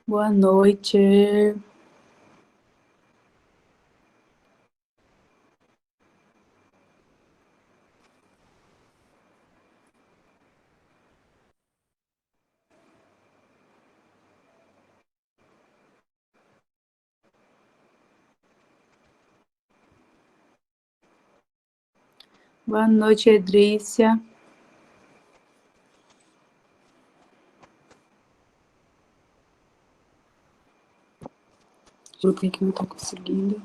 Boa noite. Boa noite, Edrícia. O grupo que não tá conseguindo.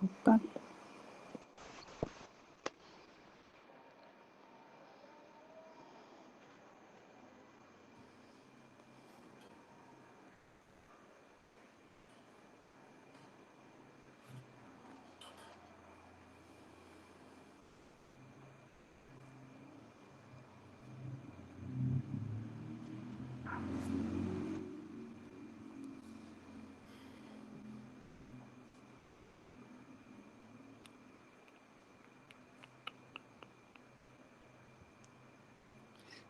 Opa.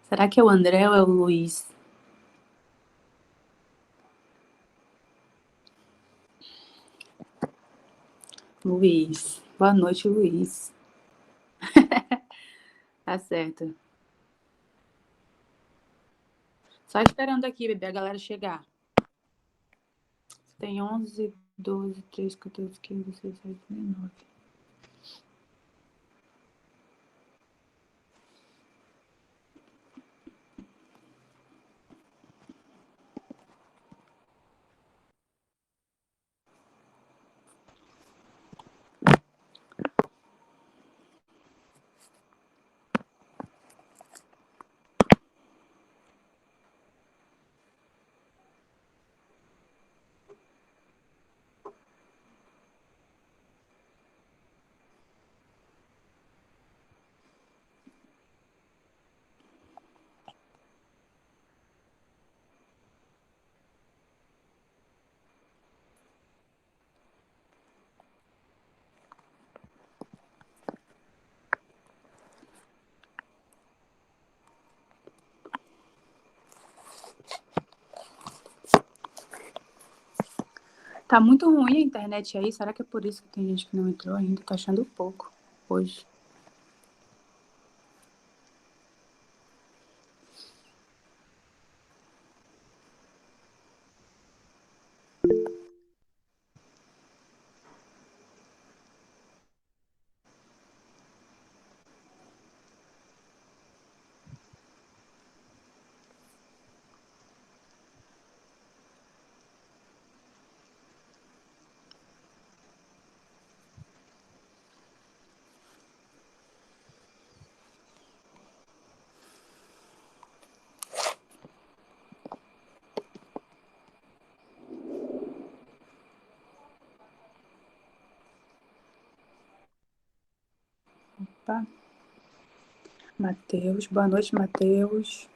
Será que é o André ou é o Luiz? Luiz. Boa noite, Luiz. Tá certo. Só esperando aqui, bebê, a galera chegar. Tem 11, 12, 13, 14, 15, 16, 17, 19. Tá muito ruim a internet aí. Será que é por isso que tem gente que não entrou ainda? Tô achando pouco hoje. Opa. Matheus. Boa noite, Matheus.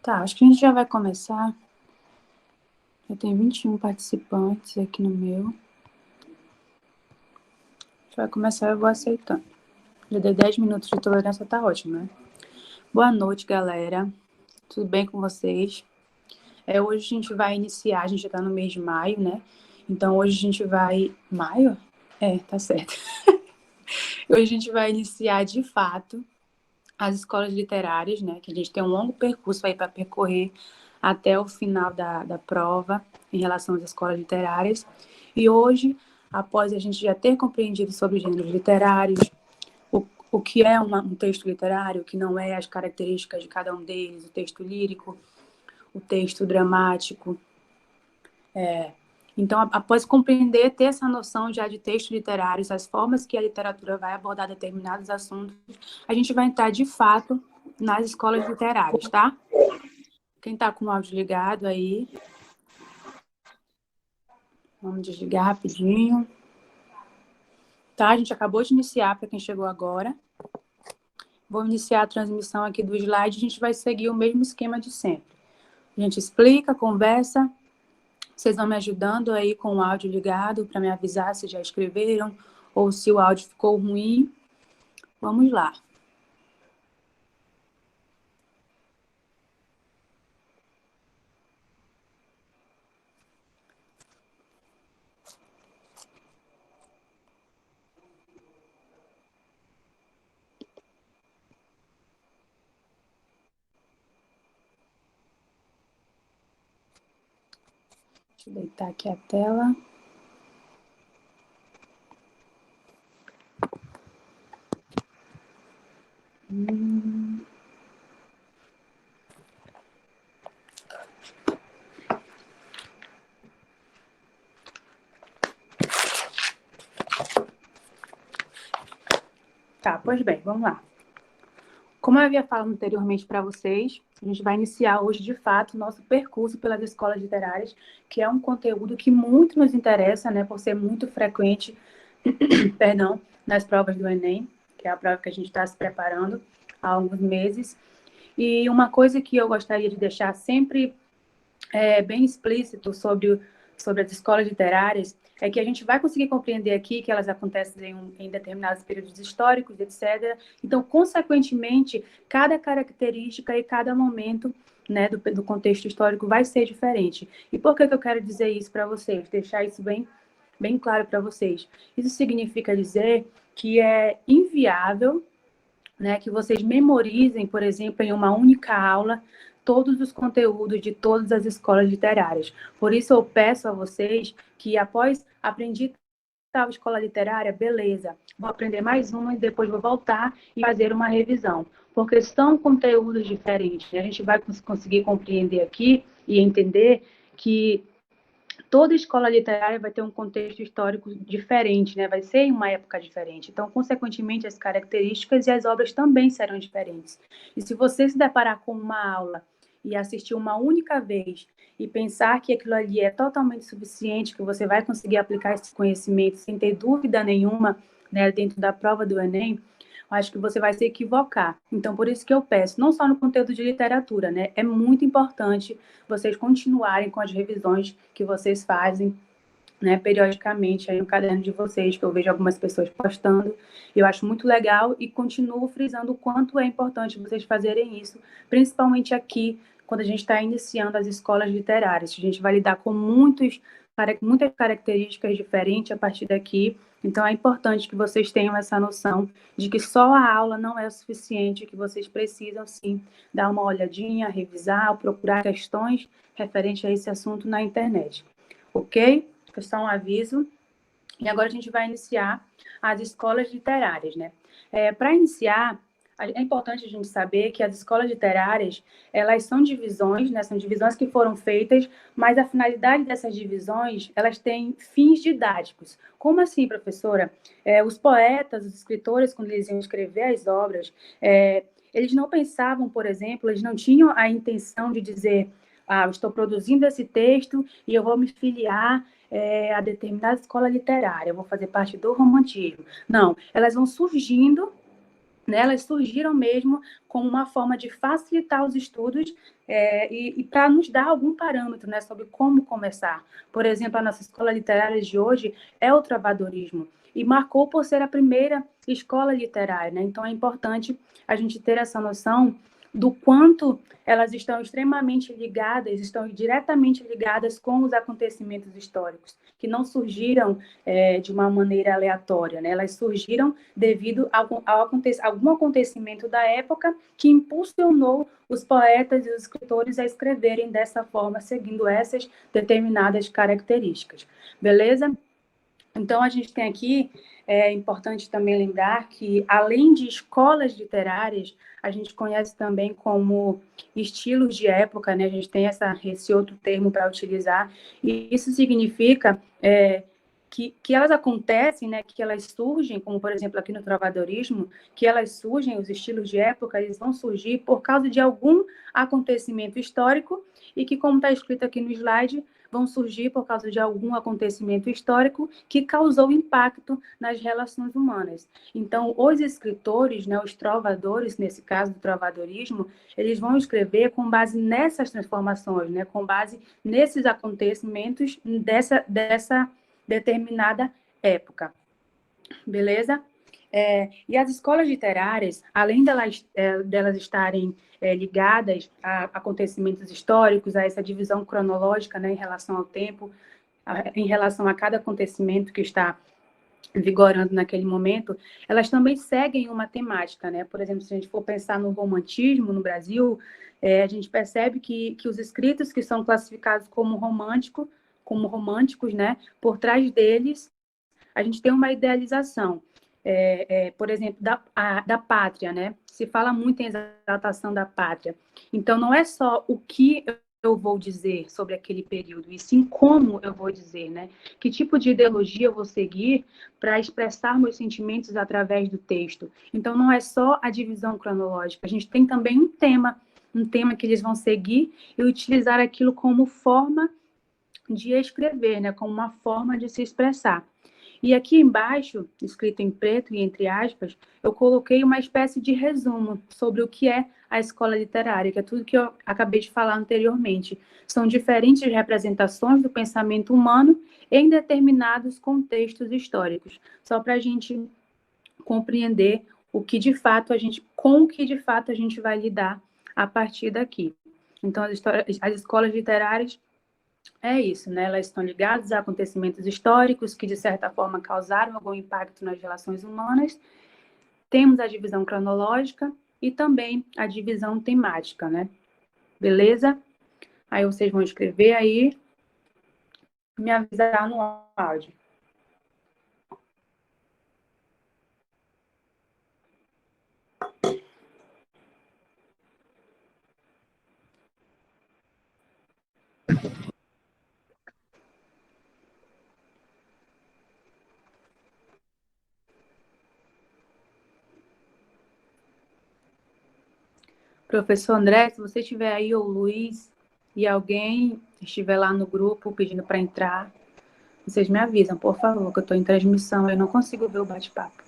Tá, acho que a gente já vai começar. Já tem 21 participantes aqui no meu. A gente vai começar, eu vou aceitando. Já dei 10 minutos de tolerância, tá ótimo, né? Boa noite, galera. Tudo bem com vocês? Hoje a gente vai iniciar, a gente já tá no mês de maio, né? Então hoje a gente vai... Maio? Tá certo. Hoje a gente vai iniciar, de fato, as escolas literárias, né? Que a gente tem um longo percurso aí para percorrer até o final da prova em relação às escolas literárias. E hoje, após a gente já ter compreendido sobre gêneros literários, o que é um texto literário, o que não é, as características de cada um deles, o texto lírico, o texto dramático. Então, após compreender, ter essa noção já de textos literários, as formas que a literatura vai abordar determinados assuntos, a gente vai entrar, de fato, nas escolas literárias, tá? Quem está com o áudio ligado aí, vamos desligar rapidinho. Tá, a gente acabou de iniciar, para quem chegou agora. Vou iniciar a transmissão aqui do slide, a gente vai seguir o mesmo esquema de sempre. A gente explica, conversa, vocês vão me ajudando aí com o áudio ligado, para me avisar se já escreveram, ou se o áudio ficou ruim. Vamos lá. Deixa eu deitar aqui a tela. Tá, pois bem, vamos lá. Como eu havia falado anteriormente para vocês, a gente vai iniciar hoje, de fato, o nosso percurso pelas escolas literárias, que é um conteúdo que muito nos interessa, né, por ser muito frequente, perdão, nas provas do Enem, que é a prova que a gente está se preparando há alguns meses. E uma coisa que eu gostaria de deixar sempre bem explícito sobre as escolas literárias é que a gente vai conseguir compreender aqui que elas acontecem em determinados períodos históricos, etc. Então, consequentemente, cada característica e cada momento, né, do contexto histórico vai ser diferente. E por que eu quero dizer isso para vocês? Deixar isso bem claro para vocês. Isso significa dizer que é inviável, né, que vocês memorizem, por exemplo, em uma única aula, todos os conteúdos de todas as escolas literárias. Por isso, eu peço a vocês que, após aprender tal escola literária, beleza, vou aprender mais uma e depois vou voltar e fazer uma revisão. Porque são conteúdos diferentes. A gente vai conseguir compreender aqui e entender que toda escola literária vai ter um contexto histórico diferente, né? Vai ser em uma época diferente. Então, consequentemente, as características e as obras também serão diferentes. E se você se deparar com uma aula e assistir uma única vez e pensar que aquilo ali é totalmente suficiente, que você vai conseguir aplicar esse conhecimento sem ter dúvida nenhuma, né, dentro da prova do Enem, acho que você vai se equivocar. Então, por isso que eu peço, não só no conteúdo de literatura, né? É muito importante vocês continuarem com as revisões que vocês fazem, né, periodicamente aí no caderno de vocês, que eu vejo algumas pessoas postando. Eu acho muito legal e continuo frisando o quanto é importante vocês fazerem isso, principalmente aqui, quando a gente está iniciando as escolas literárias. A gente vai lidar com muitas características diferentes a partir daqui. Então, é importante que vocês tenham essa noção de que só a aula não é o suficiente, que vocês precisam, sim, dar uma olhadinha, revisar, procurar questões referentes a esse assunto na internet. Ok? Foi só um aviso. E agora a gente vai iniciar as escolas literárias, né? Para iniciar, é importante a gente saber que as escolas literárias, elas são divisões, né? São divisões que foram feitas, mas a finalidade dessas divisões, elas têm fins didáticos. Como assim, professora? Os poetas, os escritores, quando eles iam escrever as obras, eles não pensavam, por exemplo, eles não tinham a intenção de dizer, eu estou produzindo esse texto e eu vou me filiar a determinada escola literária, eu vou fazer parte do romantismo. Não, elas vão surgindo, né, elas surgiram mesmo como uma forma de facilitar os estudos e para nos dar algum parâmetro, né, sobre como começar. Por exemplo, a nossa escola literária de hoje é o travadorismo e marcou por ser a primeira escola literária, né? Então é importante a gente ter essa noção do quanto elas estão extremamente ligadas, estão diretamente ligadas com os acontecimentos históricos, que não surgiram de uma maneira aleatória, né? Elas surgiram devido a algum acontecimento da época que impulsionou os poetas e os escritores a escreverem dessa forma, seguindo essas determinadas características. Beleza? Então, a gente tem aqui é importante também lembrar que, além de escolas literárias, a gente conhece também como estilos de época, né? A gente tem esse outro termo para utilizar, e isso significa que elas acontecem, né? Que elas surgem, como, por exemplo, aqui no trovadorismo, que elas surgem, os estilos de época, eles vão surgir por causa de algum acontecimento histórico e que, como está escrito aqui no slide, vão surgir por causa de algum acontecimento histórico que causou impacto nas relações humanas. Então, os escritores, né, os trovadores, nesse caso do trovadorismo, eles vão escrever com base nessas transformações, né, com base nesses acontecimentos dessa determinada época. Beleza? E as escolas literárias, além delas estarem ligadas a acontecimentos históricos, a essa divisão cronológica, né, em relação ao tempo, em relação a cada acontecimento que está vigorando naquele momento, elas também seguem uma temática, né? Por exemplo, se a gente for pensar no romantismo no Brasil, a gente percebe que os escritos que são classificados como românticos, né? Por trás deles, a gente tem uma idealização. Por exemplo, da pátria, né? Se fala muito em exaltação da pátria. Então, não é só o que eu vou dizer sobre aquele período, e sim como eu vou dizer, né? Que tipo de ideologia eu vou seguir para expressar meus sentimentos através do texto. Então, não é só a divisão cronológica, a gente tem também um tema que eles vão seguir e utilizar aquilo como forma de escrever, né? Como uma forma de se expressar. E aqui embaixo, escrito em preto e entre aspas, eu coloquei uma espécie de resumo sobre o que é a escola literária, que é tudo que eu acabei de falar anteriormente. São diferentes representações do pensamento humano em determinados contextos históricos, só para a gente compreender com o que de fato a gente vai lidar a partir daqui. Então, as escolas literárias é isso, né? Elas estão ligadas a acontecimentos históricos que, de certa forma, causaram algum impacto nas relações humanas. Temos a divisão cronológica e também a divisão temática, né? Beleza? Aí vocês vão escrever aí, me avisar no áudio. Professor André, se você estiver aí, ou Luiz, e alguém estiver lá no grupo pedindo para entrar, vocês me avisam, por favor, que eu estou em transmissão, eu não consigo ver o bate-papo.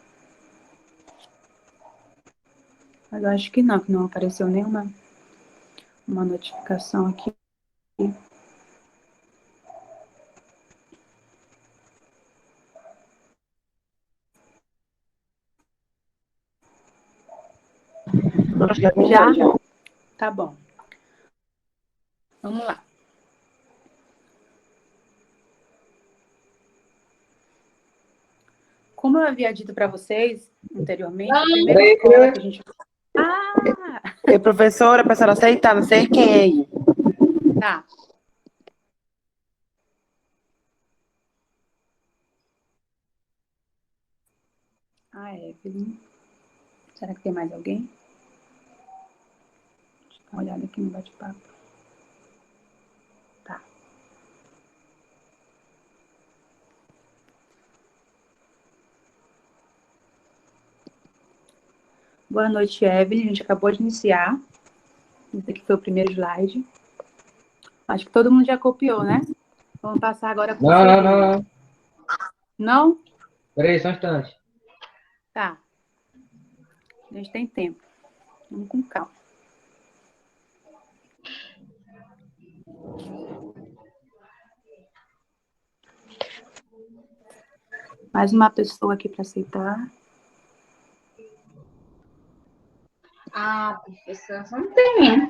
Mas eu acho que não apareceu nenhuma notificação aqui. Já? Tá bom. Vamos lá. Como eu havia dito para vocês anteriormente, a primeira escola que a gente... Professora, a senhora aceitar, não sei quem é aí. Tá. Evelyn. Será que tem mais alguém? Deixa eu dar uma olhada aqui no bate-papo. Tá. Boa noite, Evelyn. A gente acabou de iniciar. Esse aqui foi o primeiro slide. Acho que todo mundo já copiou, né? Vamos passar agora para o segundo. Não. Não? Peraí, só um instante. Tá. A gente tem tempo. Vamos com calma. Mais uma pessoa aqui para aceitar. Professora, só não tem.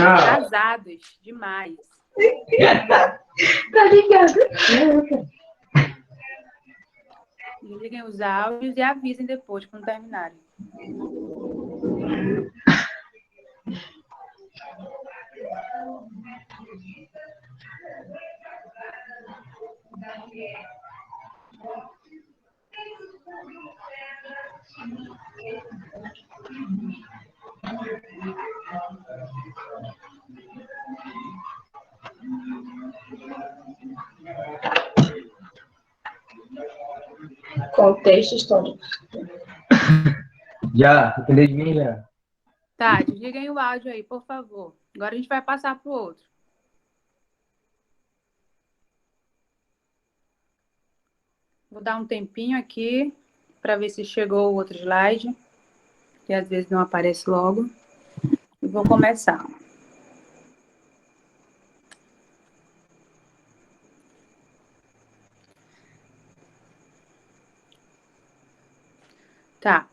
Atrasados demais. Tá ligado? Liguem os áudios e avisem depois, quando terminarem. Contexto histórico. Já, depender de mim, já. Tá, desliguem o áudio aí, por favor. Agora a gente vai passar para o outro. Vou dar um tempinho aqui para ver se chegou o outro slide, que às vezes não aparece logo. E vou começar. Tá.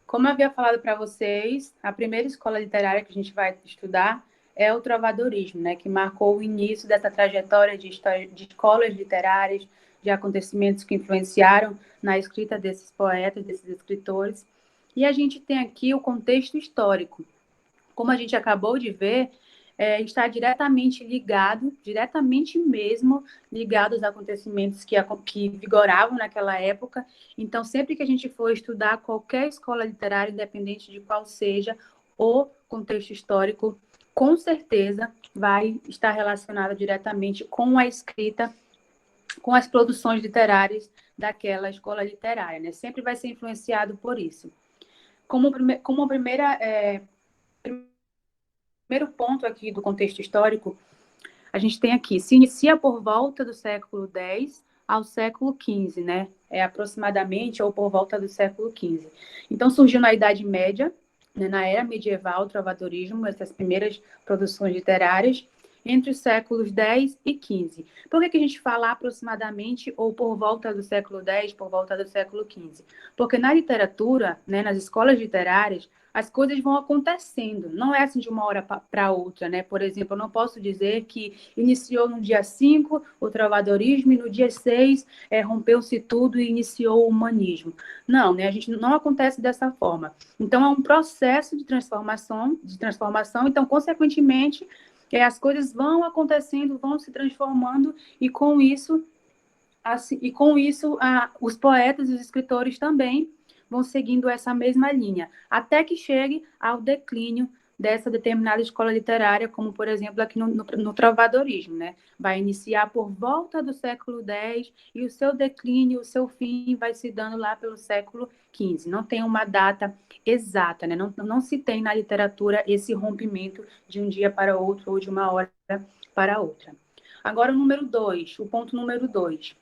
Como eu havia falado para vocês, a primeira escola literária que a gente vai estudar é o trovadorismo, né, que marcou o início dessa trajetória de história de escolas literárias, de acontecimentos que influenciaram na escrita desses poetas, desses escritores. E a gente tem aqui o contexto histórico. Como a gente acabou de ver, está diretamente ligado, diretamente mesmo ligado aos acontecimentos que vigoravam naquela época. Então, sempre que a gente for estudar qualquer escola literária, independente de qual seja o contexto histórico, com certeza vai estar relacionado diretamente com a escrita, com as produções literárias daquela escola literária, né? Sempre vai ser influenciado por isso. Como primeira primeiro ponto aqui do contexto histórico, a gente tem aqui, se inicia por volta do século X ao século XV, né? Aproximadamente, ou por volta do século XV. Então, surgiu na Idade Média, né, na era medieval, o trovadorismo, essas primeiras produções literárias, entre os séculos X e XV. Por que a gente fala aproximadamente ou por volta do século X, por volta do século XV? Porque na literatura, né, nas escolas literárias, as coisas vão acontecendo, não é assim de uma hora para outra, né? Por exemplo, eu não posso dizer que iniciou no dia 5 o trovadorismo e no dia 6 rompeu-se tudo e iniciou o humanismo. Não, né? A gente não acontece dessa forma. Então, é um processo de transformação, então, consequentemente, as coisas vão acontecendo, vão se transformando, e com isso, os poetas e os escritores também vão seguindo essa mesma linha, até que chegue ao declínio dessa determinada escola literária, como, por exemplo, aqui no trovadorismo, né? Vai iniciar por volta do século X e o seu declínio, o seu fim vai se dando lá pelo século XV. Não tem uma data exata, né? Não se tem na literatura esse rompimento de um dia para outro ou de uma hora para outra. Agora, o ponto número 2.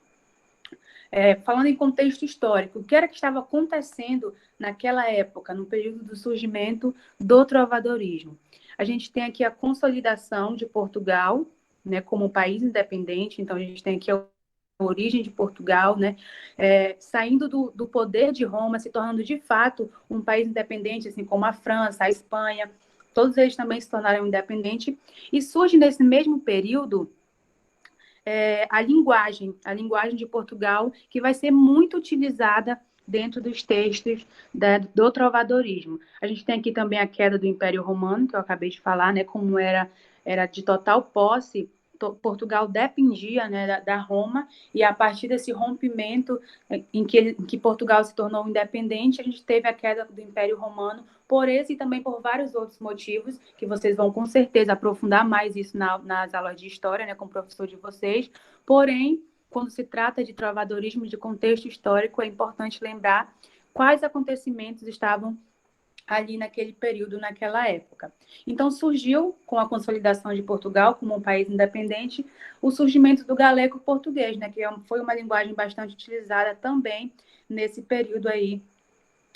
Falando em contexto histórico, o que era que estava acontecendo naquela época, no período do surgimento do trovadorismo? A gente tem aqui a consolidação de Portugal, né, como um país independente. Então, a gente tem aqui a origem de Portugal, né, saindo do poder de Roma, se tornando de fato um país independente, assim como a França, a Espanha, todos eles também se tornaram independentes, e surge nesse mesmo período a linguagem de Portugal, que vai ser muito utilizada dentro dos textos do trovadorismo. A gente tem aqui também a queda do Império Romano, que eu acabei de falar, né, como era de total posse, Portugal dependia, né, da Roma, e a partir desse rompimento em que Portugal se tornou independente, a gente teve a queda do Império Romano, por esse e também por vários outros motivos, que vocês vão com certeza aprofundar mais isso nas aulas de história, né, com o professor de vocês. Porém, quando se trata de trovadorismo, de contexto histórico, é importante lembrar quais acontecimentos estavam ali naquele período, naquela época. Então, surgiu, com a consolidação de Portugal como um país independente, o surgimento do galego-português, né, que foi uma linguagem bastante utilizada também nesse período aí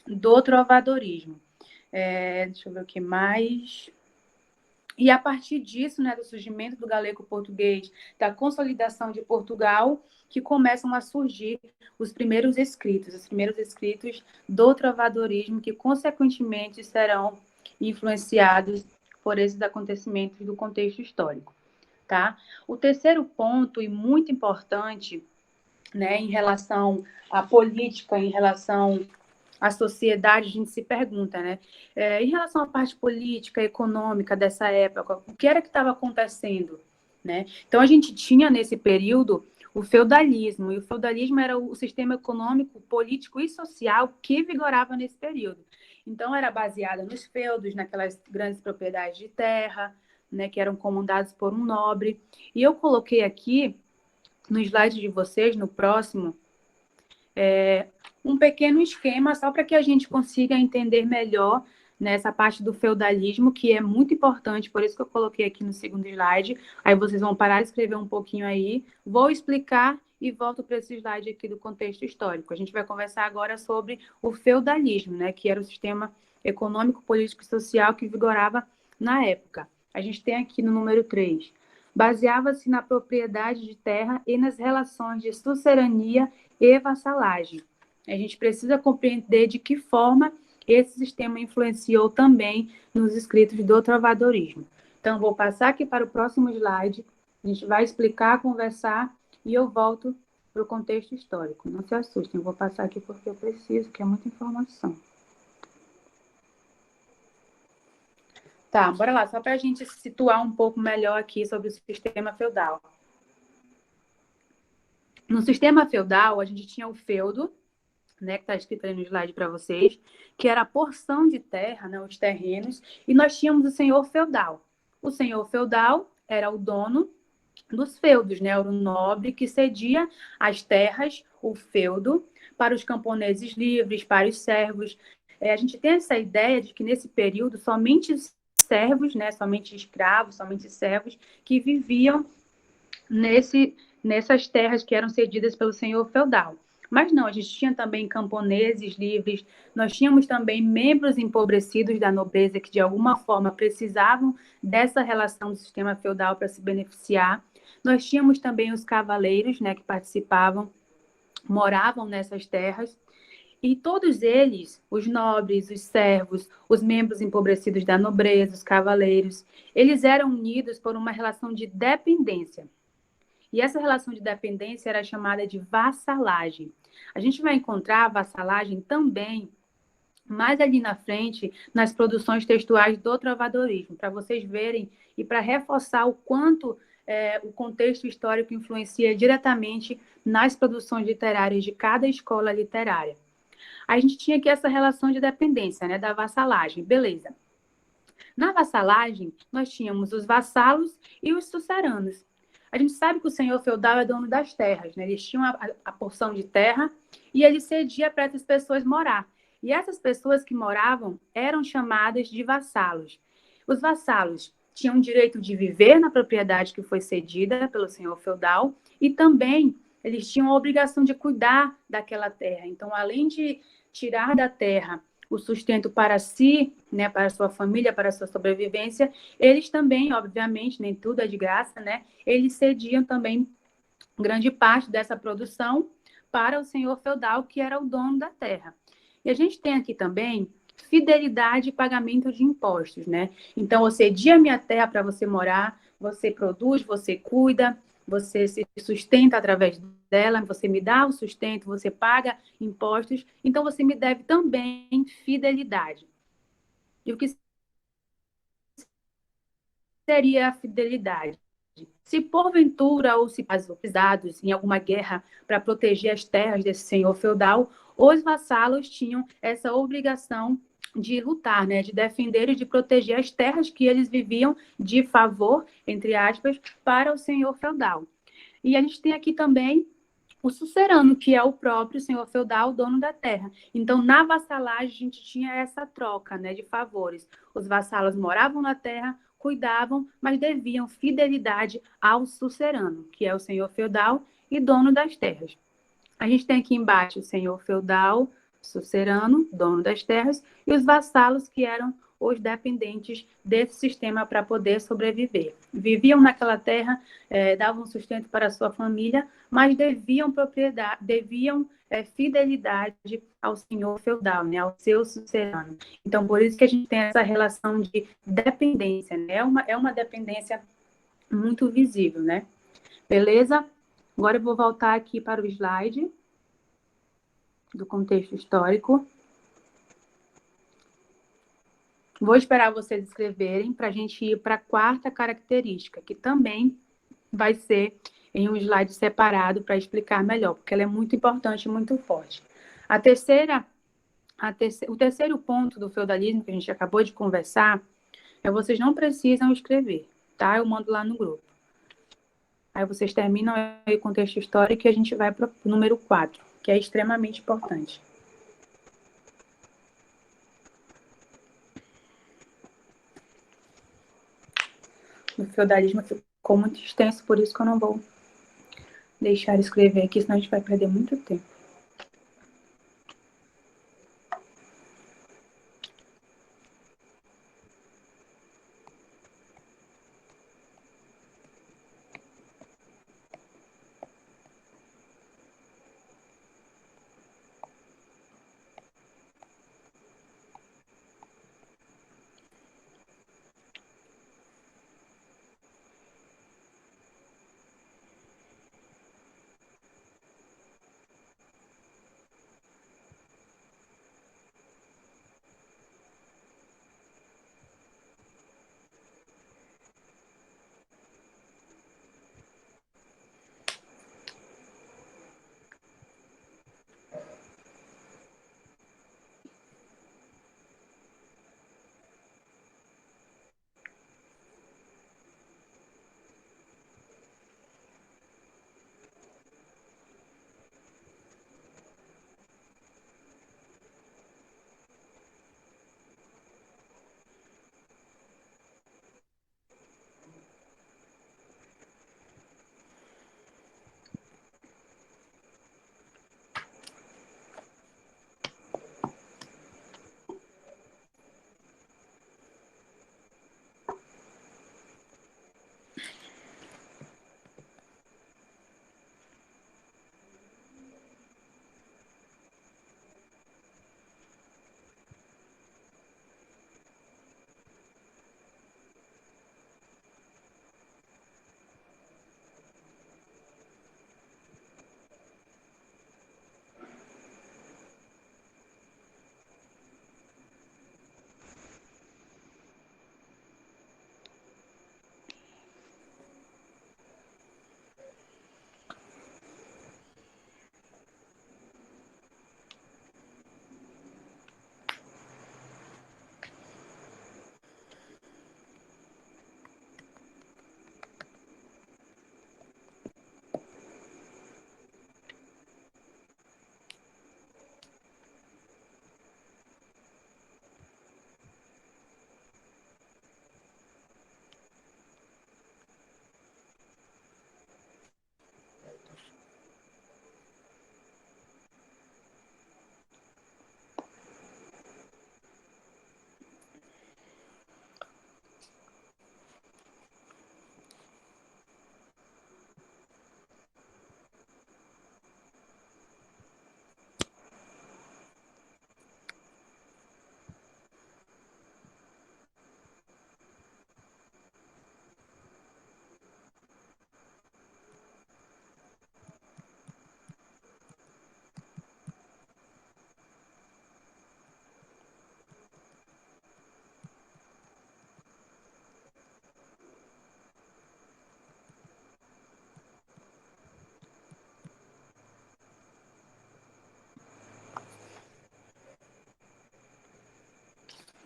do trovadorismo. Deixa eu ver o que mais. E a partir disso, né, do surgimento do galego-português, da consolidação de Portugal, que começam a surgir os primeiros escritos do trovadorismo, que consequentemente serão influenciados por esses acontecimentos do contexto histórico, tá? O terceiro ponto, e muito importante, né, em relação à política, em relação à sociedade, a gente se pergunta, né? Em relação à parte política, econômica dessa época, o que era que estava acontecendo, né? Então, a gente tinha nesse período o feudalismo. E o feudalismo era o sistema econômico, político e social que vigorava nesse período. Então, era baseada nos feudos, naquelas grandes propriedades de terra, né, que eram comandadas por um nobre. E eu coloquei aqui, no slide de vocês, no próximo, um pequeno esquema só para que a gente consiga entender melhor nessa parte do feudalismo, que é muito importante, por isso que eu coloquei aqui no segundo slide. Aí vocês vão parar de escrever um pouquinho aí, vou explicar e volto para esse slide aqui do contexto histórico. A gente vai conversar agora sobre o feudalismo, né, que era o sistema econômico, político e social que vigorava na época. A gente tem aqui no número 3. Baseava-se na propriedade de terra e nas relações de sucerania e vassalagem. A gente precisa compreender de que forma esse sistema influenciou também nos escritos do trovadorismo. Então, vou passar aqui para o próximo slide, a gente vai explicar, conversar, e eu volto para o contexto histórico. Não se assustem, eu vou passar aqui porque eu preciso, que é muita informação. Tá, bora lá, só para a gente se situar um pouco melhor aqui sobre o sistema feudal. No sistema feudal, a gente tinha o feudo, né, que está escrito aí no slide para vocês, que era a porção de terra, né, os terrenos, e nós tínhamos o senhor feudal. O senhor feudal era o dono dos feudos, né, era o nobre que cedia as terras, o feudo, para os camponeses livres, para os servos. A gente tem essa ideia de que nesse período somente os servos, né, somente escravos, somente servos que viviam nessas terras que eram cedidas pelo senhor feudal. Mas não, a gente tinha também camponeses livres, nós tínhamos também membros empobrecidos da nobreza que de alguma forma precisavam dessa relação do sistema feudal para se beneficiar. Nós tínhamos também os cavaleiros, né, que participavam, moravam nessas terras. E todos eles, os nobres, os servos, os membros empobrecidos da nobreza, os cavaleiros, eles eram unidos por uma relação de dependência. E essa relação de dependência era chamada de vassalagem. A gente vai encontrar a vassalagem também mais ali na frente nas produções textuais do trovadorismo, para vocês verem e para reforçar o quanto o contexto histórico influencia diretamente nas produções literárias de cada escola literária. A gente tinha aqui essa relação de dependência, né, da vassalagem, beleza. Na vassalagem, nós tínhamos os vassalos e os suceranos. A gente sabe que o senhor feudal é dono das terras, né? Eles tinham a porção de terra e ele cedia para essas pessoas morar. E essas pessoas que moravam eram chamadas de vassalos. Os vassalos tinham o direito de viver na propriedade que foi cedida pelo senhor feudal e também eles tinham a obrigação de cuidar daquela terra. Então, além de tirar da terra o sustento para si, né, para a sua família, para a sua sobrevivência, eles também, obviamente, nem tudo é de graça, né? Eles cediam também grande parte dessa produção para o senhor feudal, que era o dono da terra. E a gente tem aqui também fidelidade e pagamento de impostos, né? Então, eu cedi a minha terra para você morar, você produz, você cuida, você se sustenta através dela, você me dá o sustento, você paga impostos, então você me deve também fidelidade. E o que seria a fidelidade? Se porventura ou se precisados em alguma guerra para proteger as terras desse senhor feudal, os vassalos tinham essa obrigação de lutar, né, de defender e de proteger as terras que eles viviam de favor, entre aspas, para o senhor feudal. E a gente tem aqui também o sucerano, que é o próprio senhor feudal, dono da terra. Então, na vassalagem, a gente tinha essa troca, né, de favores. Os vassalos moravam na terra, cuidavam, mas deviam fidelidade ao sucerano, que é o senhor feudal e dono das terras. A gente tem aqui embaixo o senhor feudal, sucerano, dono das terras, e os vassalos, que eram os dependentes desse sistema para poder sobreviver. Viviam naquela terra, davam sustento para a sua família, mas deviam propriedade, deviam fidelidade ao senhor feudal, né, ao seu sucerano. Então, por isso que a gente tem essa relação de dependência, né? É uma dependência muito visível, né? Beleza? Agora eu vou voltar aqui para o slide do contexto histórico. Vou esperar vocês escreverem para a gente ir para a quarta característica, que também vai ser em um slide separado para explicar melhor, porque ela é muito importante e muito forte. O terceiro ponto do feudalismo que a gente acabou de conversar é vocês não precisam escrever, tá? Eu mando lá no grupo. Aí vocês terminam aí o contexto histórico e a gente vai para o número 4, que é extremamente importante. O feudalismo ficou muito extenso, por isso que eu não vou deixar escrever aqui, senão a gente vai perder muito tempo.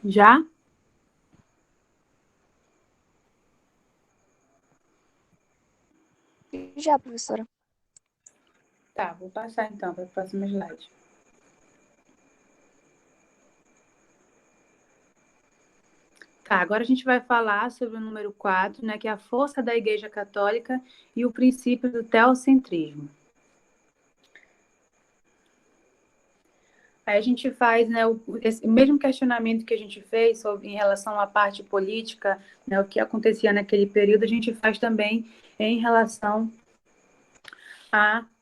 Já? Já, professora. Tá, vou passar então para o próximo slide. Tá, agora a gente vai falar sobre o número 4, né, que é a força da Igreja Católica e o princípio do teocentrismo. Aí a gente faz, né, esse mesmo questionamento que a gente fez em relação à parte política, né, o que acontecia naquele período, a gente faz também em relação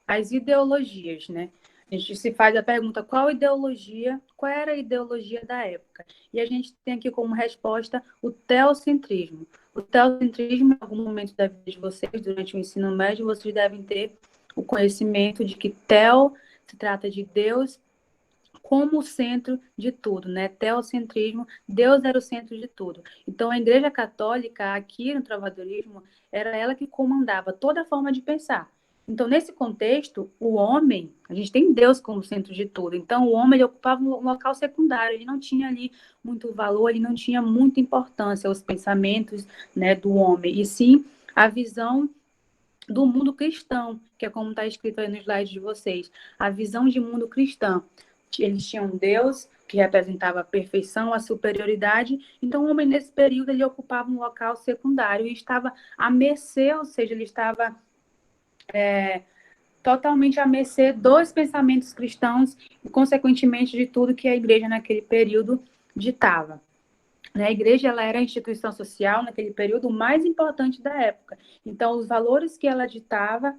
às ideologias, né? A gente se faz a pergunta qual era a ideologia da época? E a gente tem aqui como resposta o teocentrismo. O teocentrismo, em algum momento da vida de vocês, durante o ensino médio, vocês devem ter o conhecimento de que teo se trata de Deus, como o centro de tudo, né? Teocentrismo, Deus era o centro de tudo. Então, a Igreja Católica, aqui no trovadorismo, era ela que comandava toda a forma de pensar. Então, nesse contexto, o homem, a gente tem Deus como centro de tudo. Então, o homem ele ocupava um local secundário, ele não tinha ali muito valor, ele não tinha muita importância aos pensamentos, né, do homem, e sim a visão do mundo cristão, que é como está escrito aí no slide de vocês, a visão de mundo cristão. Eles tinham um Deus que representava a perfeição, a superioridade, então o homem nesse período ele ocupava um local secundário e estava à mercê, ou seja, ele estava totalmente à mercê dos pensamentos cristãos e, consequentemente, de tudo que a igreja naquele período ditava. A igreja ela era a instituição social, naquele período, mais importante da época. Então, os valores que ela ditava,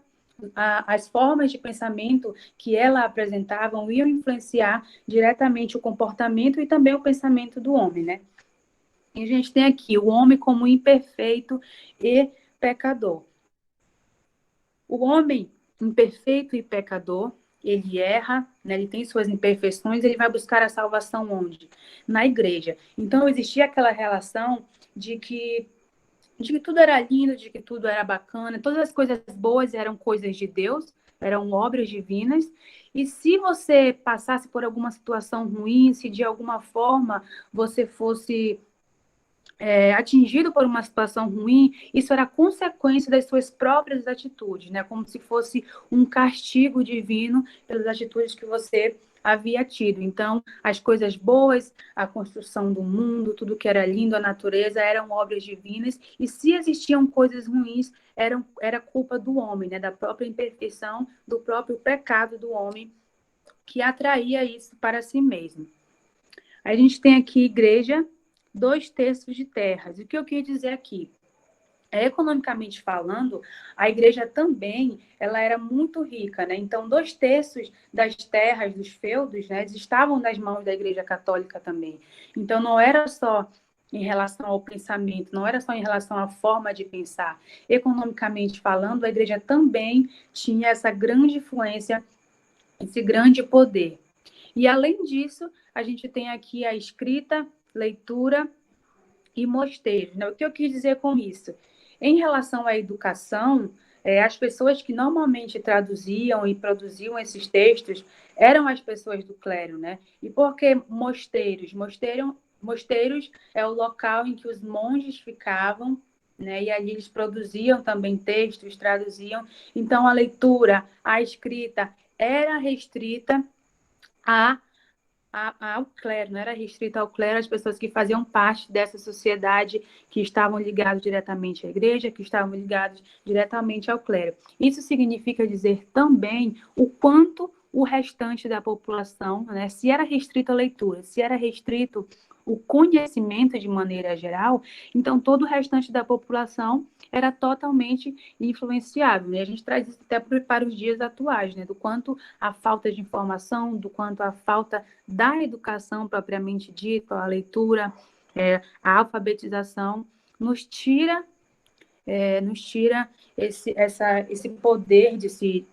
as formas de pensamento que ela apresentava iam influenciar diretamente o comportamento e também o pensamento do homem, né? E a gente tem aqui o homem como imperfeito e pecador. O homem imperfeito e pecador, ele erra, né? Ele tem suas imperfeições, ele vai buscar a salvação onde? Na igreja. Então, existia aquela relação de que tudo era lindo, de que tudo era bacana, todas as coisas boas eram coisas de Deus, eram obras divinas, e se você passasse por alguma situação ruim, se de alguma forma você fosse atingido por uma situação ruim, isso era consequência das suas próprias atitudes, né? Como se fosse um castigo divino pelas atitudes que você havia tido. Então, as coisas boas, a construção do mundo, tudo que era lindo, a natureza, eram obras divinas, e se existiam coisas ruins, era culpa do homem, né? Da própria imperfeição, do próprio pecado do homem, que atraía isso para si mesmo. A gente tem aqui igreja, 2/3 de terras. E o que eu queria dizer aqui? Economicamente falando, a igreja também ela era muito rica, né? Então, 2/3 das terras dos feudos, né, estavam nas mãos da igreja católica também. Então, não era só em relação ao pensamento, não era só em relação à forma de pensar. Economicamente falando, a igreja também tinha essa grande influência, esse grande poder. E, além disso, a gente tem aqui a escrita, leitura e mosteiros, né? O que eu quis dizer com isso? Em relação à educação, as pessoas que normalmente traduziam e produziam esses textos eram as pessoas do clero, né? E por que mosteiros? Mosteiros é o local em que os monges ficavam, né? E ali eles produziam também textos, traduziam. Então, a leitura, a escrita era restrita ao clero, não era restrito ao clero, as pessoas que faziam parte dessa sociedade, que estavam ligados diretamente à igreja, que estavam ligados diretamente ao clero. Isso significa dizer também o quanto o restante da população, né, se era restrito à leitura, se era restrito o conhecimento de maneira geral, então todo o restante da população era totalmente influenciável. E a gente traz isso até para os dias atuais, né, do quanto a falta de informação, do quanto a falta da educação propriamente dita, a leitura, a alfabetização, nos tira esse poder de se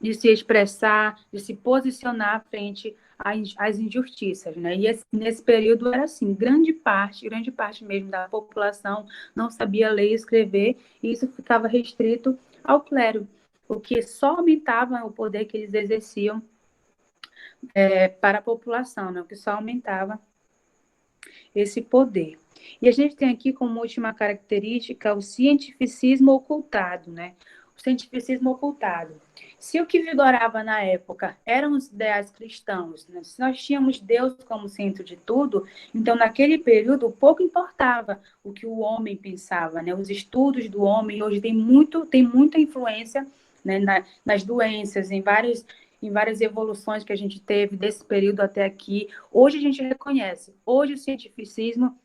expressar, de se posicionar frente às injustiças, né? E nesse período era assim, grande parte mesmo da população não sabia ler e escrever, e isso ficava restrito ao clero, o que só aumentava o poder que eles exerciam para a população, né? O que só aumentava esse poder. E a gente tem aqui como última característica o cientificismo ocultado, né? O cientificismo ocultado. Se o que vigorava na época eram os ideais cristãos, né? Se nós tínhamos Deus como centro de tudo, então naquele período pouco importava o que o homem pensava, né? Os estudos do homem hoje tem muita influência, né, nas doenças, em várias evoluções que a gente teve desse período até aqui. Hoje a gente reconhece, hoje o cientificismo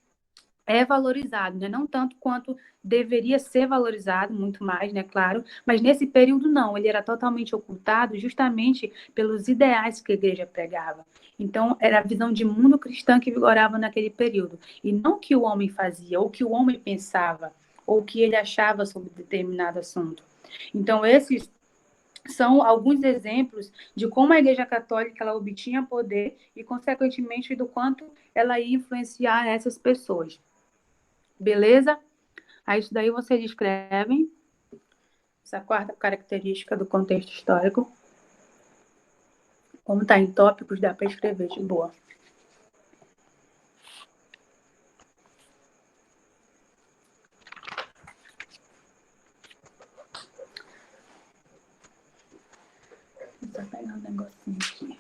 é valorizado, né? Não tanto quanto deveria ser valorizado, muito mais, né, claro, mas nesse período não, ele era totalmente ocultado justamente pelos ideais que a igreja pregava. Então, era a visão de mundo cristã que vigorava naquele período, e não o que o homem fazia, ou o que o homem pensava, ou o que ele achava sobre determinado assunto. Então, esses são alguns exemplos de como a Igreja Católica ela obtinha poder e, consequentemente, do quanto ela ia influenciar essas pessoas. Beleza? Aí isso daí vocês escrevem essa quarta característica do contexto histórico. Como está em tópicos, dá para escrever de boa. Vou só pegar um negocinho aqui.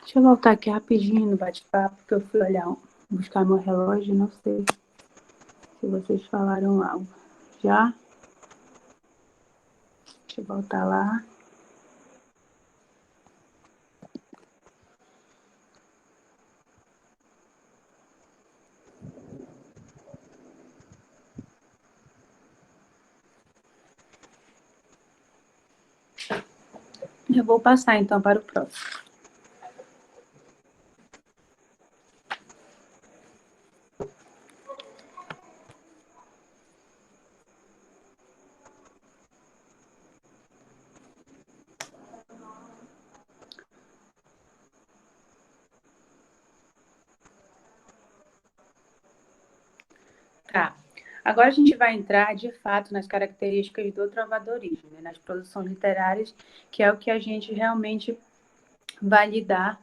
Deixa eu voltar aqui rapidinho no bate-papo, porque eu fui olhar, buscar meu relógio, não sei se vocês falaram algo. Já? Deixa eu voltar lá. Eu vou passar, então, para o próximo. Tá. Agora a gente vai entrar, de fato, nas características do trovadorismo, né? Nas produções literárias, que é o que a gente realmente vai lidar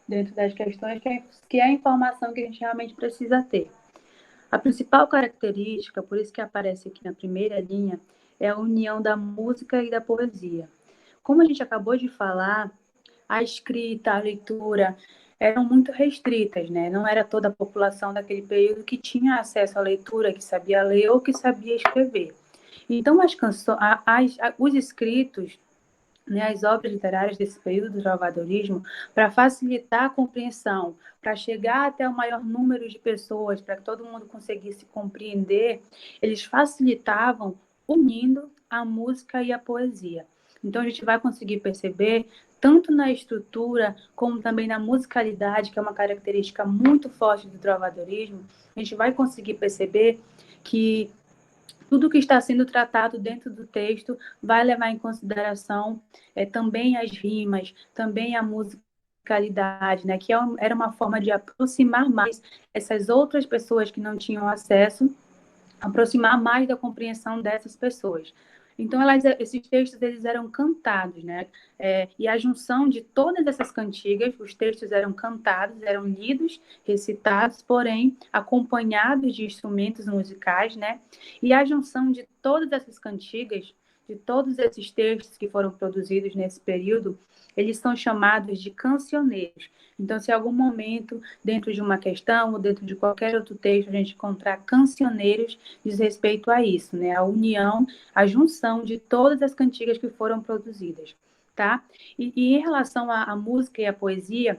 dentro das questões, que é a informação que a gente realmente precisa ter. A principal característica, por isso que aparece aqui na primeira linha, é a união da música e da poesia. Como a gente acabou de falar, a escrita, a leitura eram muito restritas, né? Não era toda a população daquele período que tinha acesso à leitura, que sabia ler ou que sabia escrever. Então, os escritos, né, as obras literárias desse período do trovadorismo, para facilitar a compreensão, para chegar até o maior número de pessoas, para que todo mundo conseguisse compreender, eles facilitavam unindo a música e a poesia. Então, a gente vai conseguir perceber, tanto na estrutura, como também na musicalidade, que é uma característica muito forte do trovadorismo, a gente vai conseguir perceber que tudo que está sendo tratado dentro do texto vai levar em consideração também as rimas, também a musicalidade, né? Que era uma forma de aproximar mais essas outras pessoas que não tinham acesso, aproximar mais da compreensão dessas pessoas. Então, esses textos eles eram cantados, né? E a junção de todas essas cantigas, os textos eram cantados, eram lidos, recitados, porém acompanhados de instrumentos musicais, né? E a junção de todas essas cantigas, de todos esses textos que foram produzidos nesse período, eles são chamados de cancioneiros. Então, se em algum momento, dentro de uma questão ou dentro de qualquer outro texto, a gente encontrar cancioneiros, diz respeito a isso, né? A união, a junção de todas as cantigas que foram produzidas, tá? E em relação à música e à poesia,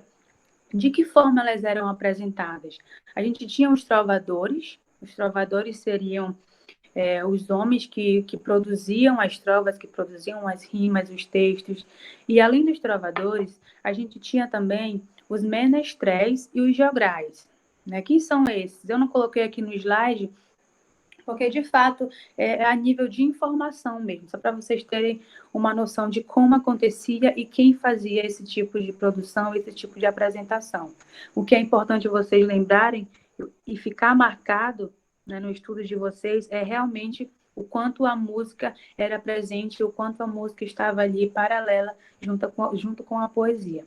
de que forma elas eram apresentadas? A gente tinha os trovadores seriam os homens que produziam as trovas, que produziam as rimas, os textos. E além dos trovadores, a gente tinha também os menestréis e os jograis. Né? Quem são esses? Eu não coloquei aqui no slide, porque de fato é a nível de informação mesmo, só para vocês terem uma noção de como acontecia e quem fazia esse tipo de produção, esse tipo de apresentação. O que é importante vocês lembrarem e ficar marcado, né, no estudo de vocês é realmente o quanto a música era presente, o quanto a música estava ali paralela junto com a poesia.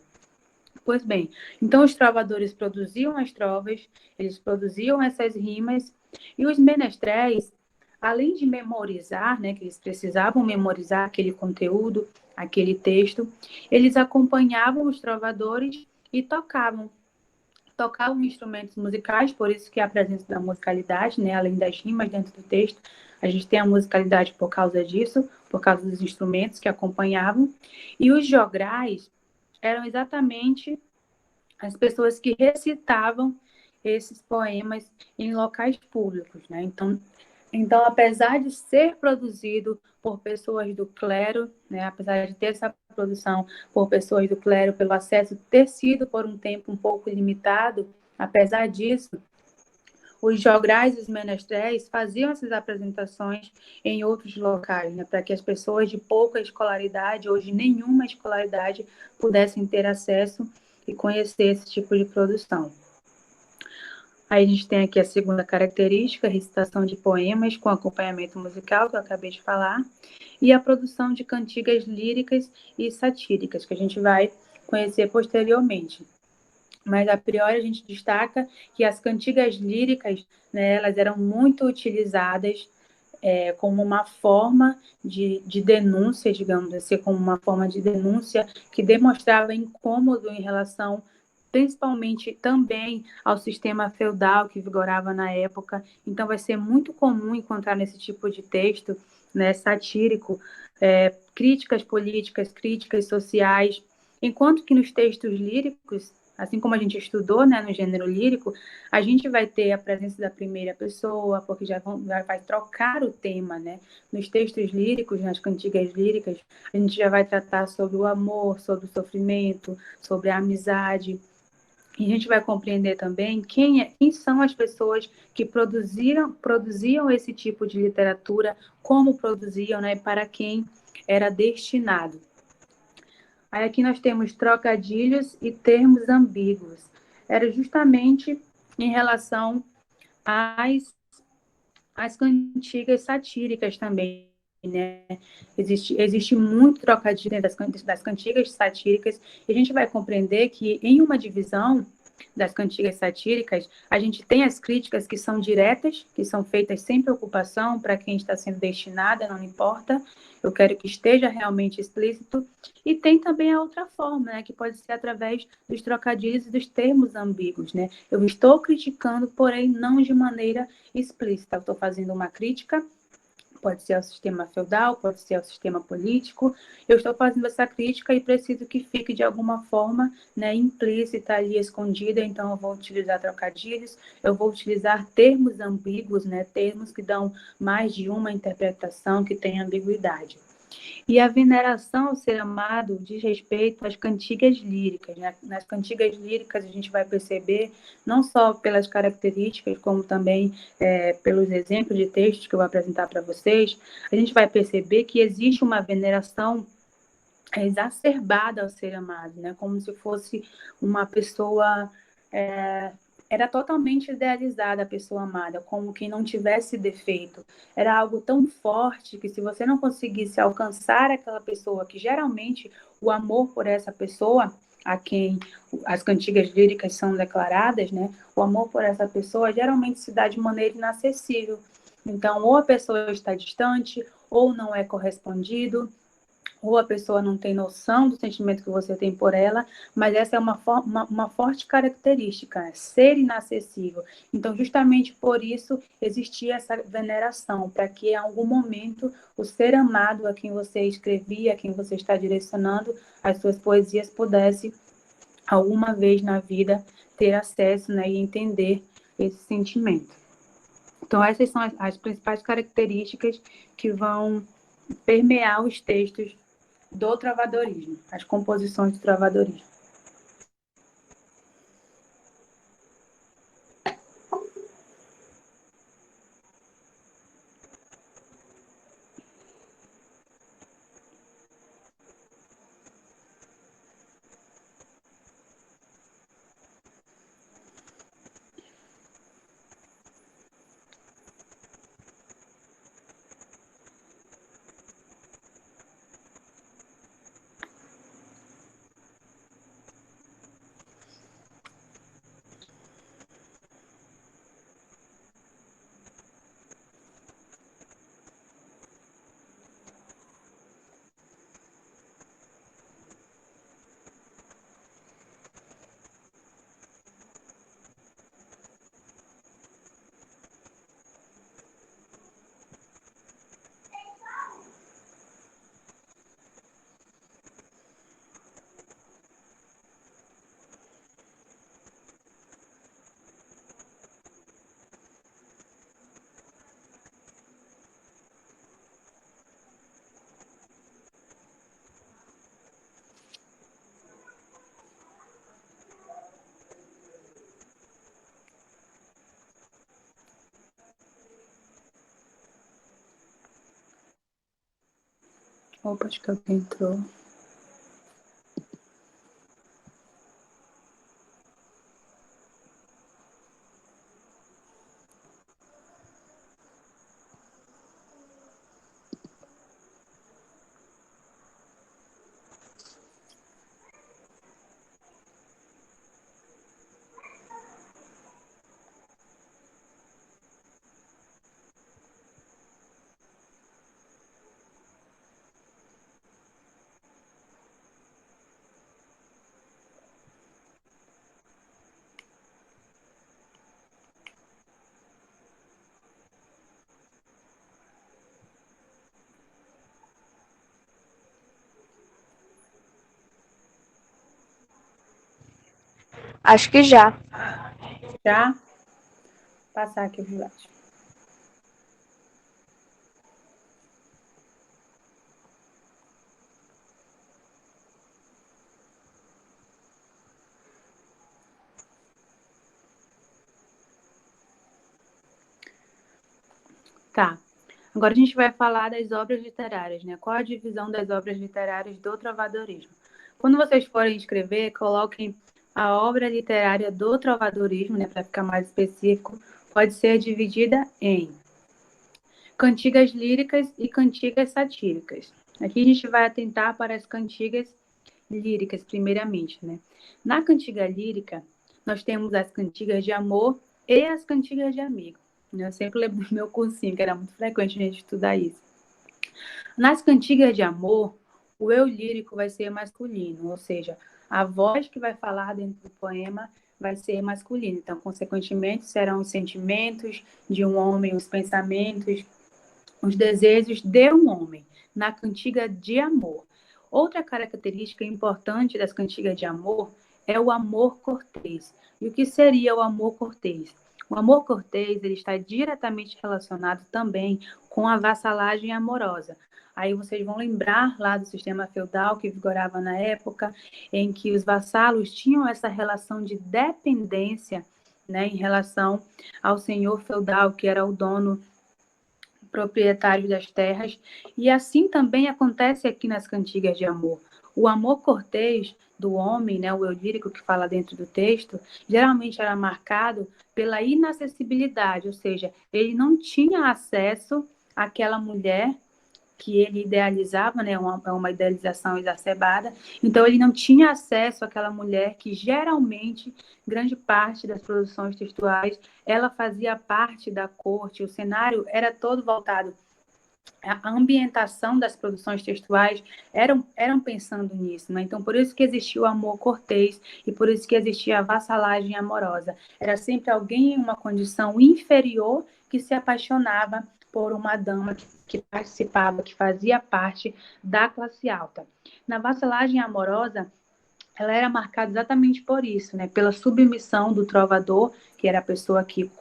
Pois bem, então os trovadores produziam as trovas, eles produziam essas rimas, e os menestréis, além de memorizar, né, que eles precisavam memorizar aquele conteúdo, aquele texto, eles acompanhavam os trovadores e tocavam instrumentos musicais, por isso que a presença da musicalidade, né, além das rimas dentro do texto, a gente tem a musicalidade por causa disso, por causa dos instrumentos que acompanhavam, e os jograis eram exatamente as pessoas que recitavam esses poemas em locais públicos, né? Então, apesar de ser produzido por pessoas do clero, né, apesar de ter essa produção por pessoas do clero, pelo acesso ter sido por um tempo um pouco limitado, apesar disso, os jograis e os menestréis faziam essas apresentações em outros locais, né, para que as pessoas de pouca escolaridade ou de nenhuma escolaridade pudessem ter acesso e conhecer esse tipo de produção. Aí a gente tem aqui a segunda característica, a recitação de poemas com acompanhamento musical, que eu acabei de falar, e a produção de cantigas líricas e satíricas, que a gente vai conhecer posteriormente. Mas, a priori, a gente destaca que as cantigas líricas, né, elas eram muito utilizadas como uma forma de denúncia, digamos assim, como uma forma de denúncia que demonstrava incômodo em relação, principalmente também ao sistema feudal que vigorava na época. Então, vai ser muito comum encontrar nesse tipo de texto, né, satírico, críticas políticas, críticas sociais, enquanto que nos textos líricos, assim como a gente estudou, né, no gênero lírico, a gente vai ter a presença da primeira pessoa, porque já vai trocar o tema, né? Nos textos líricos, nas cantigas líricas, a gente já vai tratar sobre o amor, sobre o sofrimento, sobre a amizade. E a gente vai compreender também quem são as pessoas que produziam esse tipo de literatura, como produziam, né, e para quem era destinado. Aí aqui nós temos trocadilhos e termos ambíguos. Era justamente em relação às cantigas satíricas também, né? Existe muito trocadilho das cantigas satíricas, e a gente vai compreender que em uma divisão das cantigas satíricas, a gente tem as críticas que são diretas, que são feitas sem preocupação para quem está sendo destinada, não importa, eu quero que esteja realmente explícito, e tem também a outra forma, né, que pode ser através dos trocadilhos e dos termos ambíguos, né? Eu estou criticando, porém não de maneira explícita, eu estou fazendo uma crítica, pode ser ao sistema feudal, pode ser ao sistema político. Eu estou fazendo essa crítica e preciso que fique de alguma forma, né, implícita ali, escondida, então eu vou utilizar trocadilhos, eu vou utilizar termos ambíguos, né, termos que dão mais de uma interpretação, que tem ambiguidade. E a veneração ao ser amado diz respeito às cantigas líricas, né? Nas cantigas líricas a gente vai perceber, não só pelas características, como também pelos exemplos de textos que eu vou apresentar para vocês, a gente vai perceber que existe uma veneração exacerbada ao ser amado, né? Como se fosse uma pessoa... era totalmente idealizada a pessoa amada, como quem não tivesse defeito. Era algo tão forte que se você não conseguisse alcançar aquela pessoa, que geralmente o amor por essa pessoa, a quem as cantigas líricas são declaradas, né? O amor por essa pessoa geralmente se dá de maneira inacessível. Então, ou a pessoa está distante, ou não é correspondido, ou a pessoa não tem noção do sentimento que você tem por ela, mas essa é uma forte característica, né? Ser inacessível. Então, justamente por isso, existia essa veneração, para que em algum momento o ser amado a quem você escrevia, a quem você está direcionando as suas poesias, pudesse, alguma vez na vida, ter acesso, né, e entender esse sentimento. Então, essas são as principais características que vão permear os textos do trovadorismo, as composições do trovadorismo. Opa, acho que alguém entrou. Acho que já. Já? Passar aqui o slide. Tá. Agora a gente vai falar das obras literárias, né? Qual a divisão das obras literárias do trovadorismo? Quando vocês forem escrever, coloquem a obra literária do trovadorismo, né? Para ficar mais específico, pode ser dividida em cantigas líricas e cantigas satíricas. Aqui a gente vai atentar para as cantigas líricas, primeiramente, né? Na cantiga lírica, nós temos as cantigas de amor e as cantigas de amigo. Eu sempre lembro do meu cursinho, que era muito frequente a gente estudar isso. Nas cantigas de amor, o eu lírico vai ser masculino, ou seja, a voz que vai falar dentro do poema vai ser masculina. Então, consequentemente, serão os sentimentos de um homem, os pensamentos, os desejos de um homem, na cantiga de amor. Outra característica importante das cantigas de amor é o amor cortês. E o que seria o amor cortês? O amor cortês ele está diretamente relacionado também com a vassalagem amorosa. Aí vocês vão lembrar lá do sistema feudal que vigorava na época, em que os vassalos tinham essa relação de dependência, né, em relação ao senhor feudal, que era o dono proprietário das terras, e assim também acontece aqui nas cantigas de amor. O amor cortês do homem, né, o eu lírico que fala dentro do texto, geralmente era marcado pela inacessibilidade, ou seja, ele não tinha acesso àquela mulher que ele idealizava, né, uma idealização exacerbada, então ele não tinha acesso àquela mulher que geralmente, grande parte das produções textuais, ela fazia parte da corte, o cenário era todo voltado, a ambientação das produções textuais eram pensando nisso, né? Então, por isso que existia o amor cortês e por isso que existia a vassalagem amorosa. Era sempre alguém em uma condição inferior que se apaixonava por uma dama que participava, que fazia parte da classe alta. Na vassalagem amorosa, ela era marcada exatamente por isso, né? Pela submissão do trovador, que era a pessoa que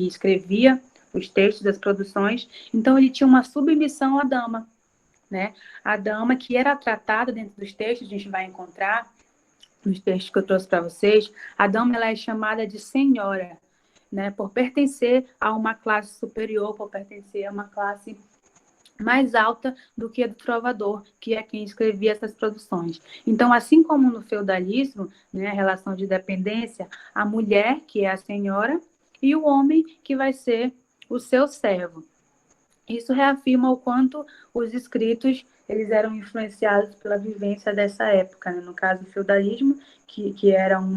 escrevia os textos das produções. Então, ele tinha uma submissão à dama, né? A dama que era tratada dentro dos textos, a gente vai encontrar nos textos que eu trouxe para vocês, a dama ela é chamada de senhora, né? Por pertencer a uma classe superior, por pertencer a uma classe mais alta do que a do trovador, que é quem escrevia essas produções. Então, assim como no feudalismo, né, a relação de dependência, a mulher, que é a senhora, e o homem, que vai ser o seu servo. Isso reafirma o quanto os escritos eles eram influenciados pela vivência dessa época, né? No caso do feudalismo, que era um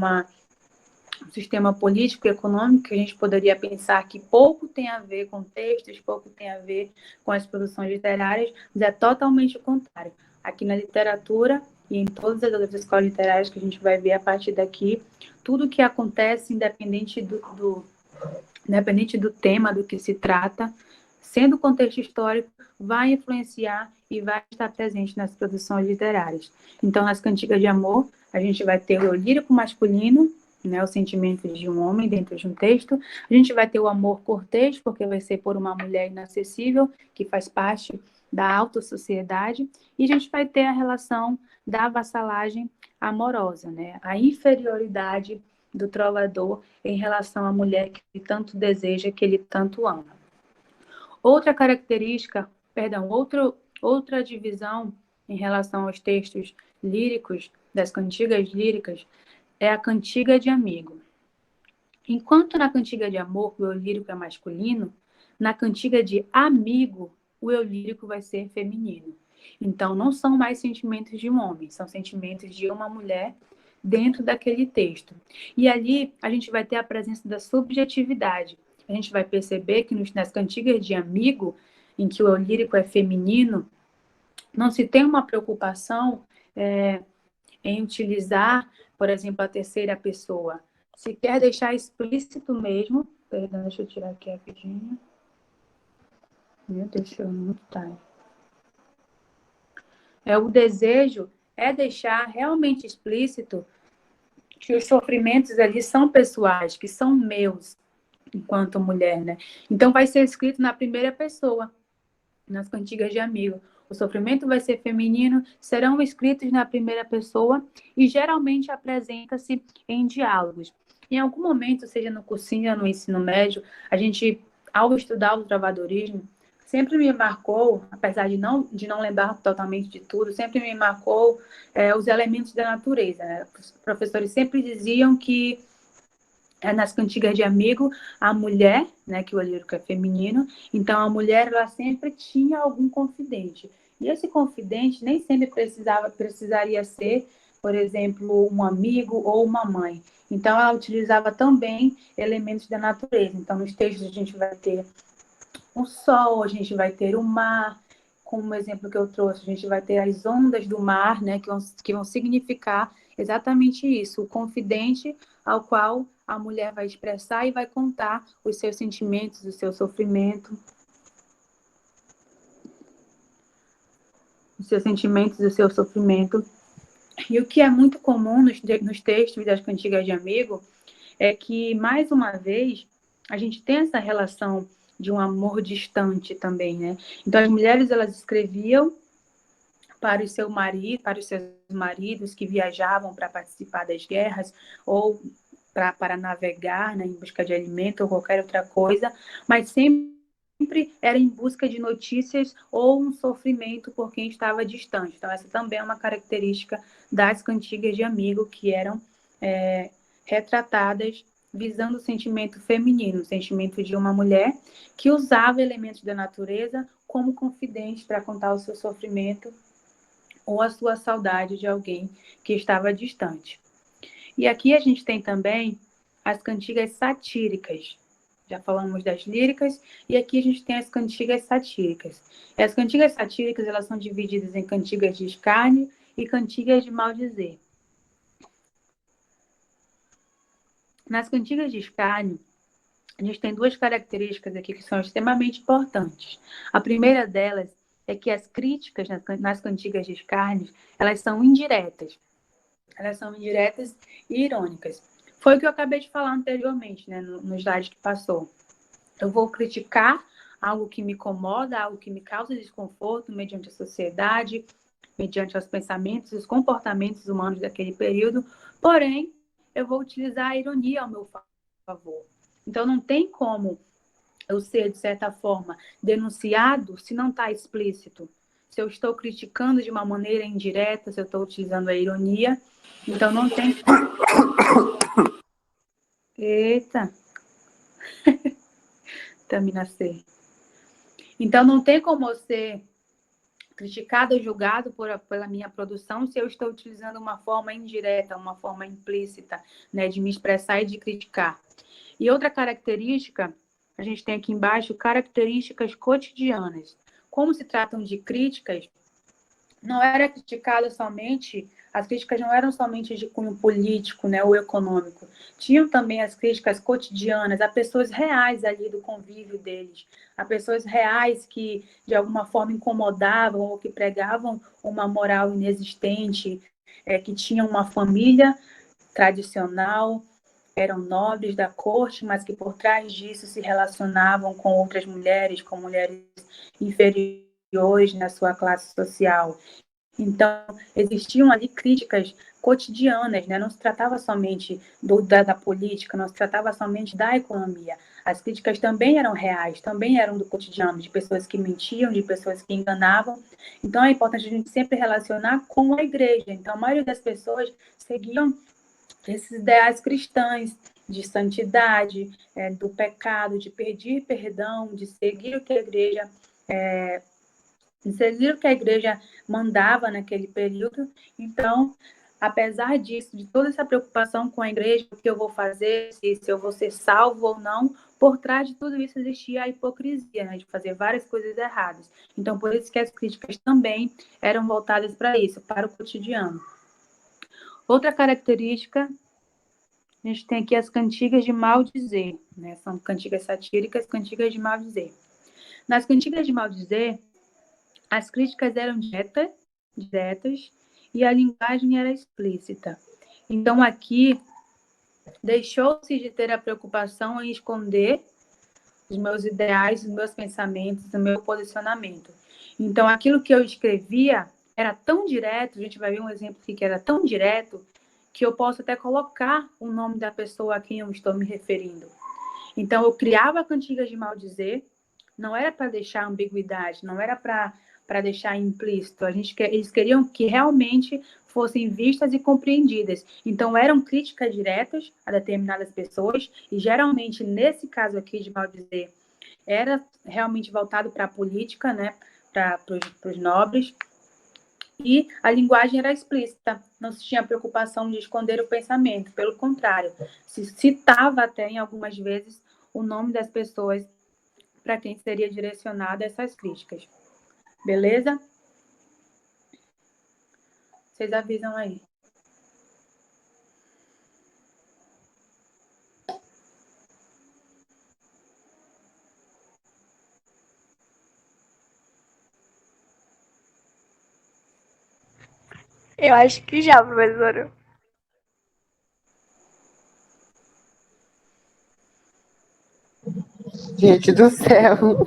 sistema político e econômico que a gente poderia pensar que pouco tem a ver com textos, pouco tem a ver com as produções literárias, mas é totalmente o contrário. Aqui na literatura e em todas as outras escolas literárias que a gente vai ver a partir daqui, tudo que acontece, independente do tema do que se trata, sendo contexto histórico, vai influenciar e vai estar presente nas produções literárias. Então, nas cantigas de amor, a gente vai ter o eu lírico masculino, né, o sentimento de um homem dentro de um texto. A gente vai ter o amor cortês, porque vai ser por uma mulher inacessível, que faz parte da alta sociedade. E a gente vai ter a relação da vassalagem amorosa, né, a inferioridade do trovador em relação à mulher que ele tanto deseja, que ele tanto ama. Outra característica, outra divisão em relação aos textos líricos, das cantigas líricas, é a cantiga de amigo. Enquanto na cantiga de amor o eu lírico é masculino, na cantiga de amigo o eu lírico vai ser feminino. Então, não são mais sentimentos de um homem, são sentimentos de uma mulher dentro daquele texto. E ali a gente vai ter a presença da subjetividade. A gente vai perceber que nas cantigas de amigo, em que o eu lírico é feminino, não se tem uma preocupação em utilizar, por exemplo, a terceira pessoa. Se quer deixar explícito mesmo, perdão, deixa eu tirar aqui rapidinho. Meu Deus, deixa eu mutar. O desejo é deixar realmente explícito que os sofrimentos ali são pessoais, que são meus, enquanto mulher, né? Então, vai ser escrito na primeira pessoa, nas cantigas de amigo. O sofrimento vai ser feminino, serão escritos na primeira pessoa e geralmente apresenta-se em diálogos. Em algum momento, seja no cursinho ou no ensino médio, a gente, ao estudar o travadorismo, sempre me marcou, apesar de não lembrar totalmente de tudo, sempre me marcou os elementos da natureza, né? Os professores sempre diziam que nas cantigas de amigo, a mulher, né, que o lírico é feminino, então a mulher ela sempre tinha algum confidente. E esse confidente nem sempre precisaria ser, por exemplo, um amigo ou uma mãe. Então ela utilizava também elementos da natureza. Então nos textos a gente vai ter o sol, a gente vai ter o mar, como o exemplo que eu trouxe, a gente vai ter as ondas do mar, né, que vão significar exatamente isso, o confidente ao qual a mulher vai expressar e vai contar os seus sentimentos, o seu sofrimento, os seus sentimentos, o seu sofrimento. E o que é muito comum nos textos das cantigas de amigo é que, mais uma vez, a gente tem essa relação de um amor distante também, né? Então, as mulheres, elas escreviam para os seus maridos que viajavam para participar das guerras ou para navegar, né, em busca de alimento ou qualquer outra coisa, mas sempre era em busca de notícias ou um sofrimento por quem estava distante. Então, essa também é uma característica das cantigas de amigo, que eram retratadas visando o sentimento feminino, o sentimento de uma mulher que usava elementos da natureza como confidente para contar o seu sofrimento ou a sua saudade de alguém que estava distante. E aqui a gente tem também as cantigas satíricas. Já falamos das líricas, e aqui a gente tem as cantigas satíricas. E as cantigas satíricas, elas são divididas em cantigas de escárnio e cantigas de maldizer. Nas cantigas de escárnio, a gente tem duas características aqui que são extremamente importantes. A primeira delas é que as críticas nas cantigas de escárnio, elas são indiretas. Elas são indiretas e irônicas. Foi o que eu acabei de falar anteriormente, né, no slide que passou. Eu vou criticar algo que me incomoda, algo que me causa desconforto mediante a sociedade, mediante os pensamentos e os comportamentos humanos daquele período, porém, eu vou utilizar a ironia ao meu favor. Então, não tem como eu ser, de certa forma, denunciado se não está explícito. Se eu estou criticando de uma maneira indireta, se eu estou utilizando a ironia, então não tem... Eita! Vitamina C. Então, não tem como eu ser criticado ou julgado pela minha produção se eu estou utilizando uma forma indireta, uma forma implícita, né, de me expressar e de criticar. E outra característica, a gente tem aqui embaixo, características cotidianas. Como se tratam de críticas, não era criticada somente, as críticas não eram somente de cunho político, né, ou econômico. Tinham também as críticas cotidianas a pessoas reais ali do convívio deles, a pessoas reais que de alguma forma incomodavam ou que pregavam uma moral inexistente, que tinham uma família tradicional, eram nobres da corte, mas que por trás disso se relacionavam com outras mulheres, com mulheres inferiores na sua classe social. Então, existiam ali críticas cotidianas, né? Não se tratava somente da política, não se tratava somente da economia. As críticas também eram reais, também eram do cotidiano, de pessoas que mentiam, de pessoas que enganavam. Então, é importante a gente sempre relacionar com a igreja. Então, a maioria das pessoas seguiam esses ideais cristãos de santidade, do pecado, de pedir perdão, de seguir o que a igreja seguir o que a igreja mandava naquele período. Então, apesar disso, de toda essa preocupação com a igreja, o que eu vou fazer, se eu vou ser salvo ou não, por trás de tudo isso existia a hipocrisia, né, de fazer várias coisas erradas. Então, por isso que as críticas também eram voltadas para isso, para o cotidiano. Outra característica, a gente tem aqui as cantigas de maldizer, né? São cantigas satíricas, cantigas de maldizer. Nas cantigas de maldizer, as críticas eram diretas e a linguagem era explícita. Então, aqui, deixou-se de ter a preocupação em esconder os meus ideais, os meus pensamentos, o meu posicionamento. Então, aquilo que eu escrevia era tão direto, a gente vai ver um exemplo aqui que era tão direto, que eu posso até colocar o nome da pessoa a quem eu estou me referindo. Então, eu criava cantigas de maldizer, não era para deixar ambiguidade, não era para deixar implícito. Eles queriam que realmente fossem vistas e compreendidas. Então, eram críticas diretas a determinadas pessoas, e geralmente, nesse caso aqui de maldizer, era realmente voltado para a política, né, para os nobres, e a linguagem era explícita, não se tinha preocupação de esconder o pensamento, pelo contrário, se citava até em algumas vezes o nome das pessoas para quem seria direcionada essas críticas. Beleza? Vocês avisam aí. Eu acho que já, professora. Gente do céu.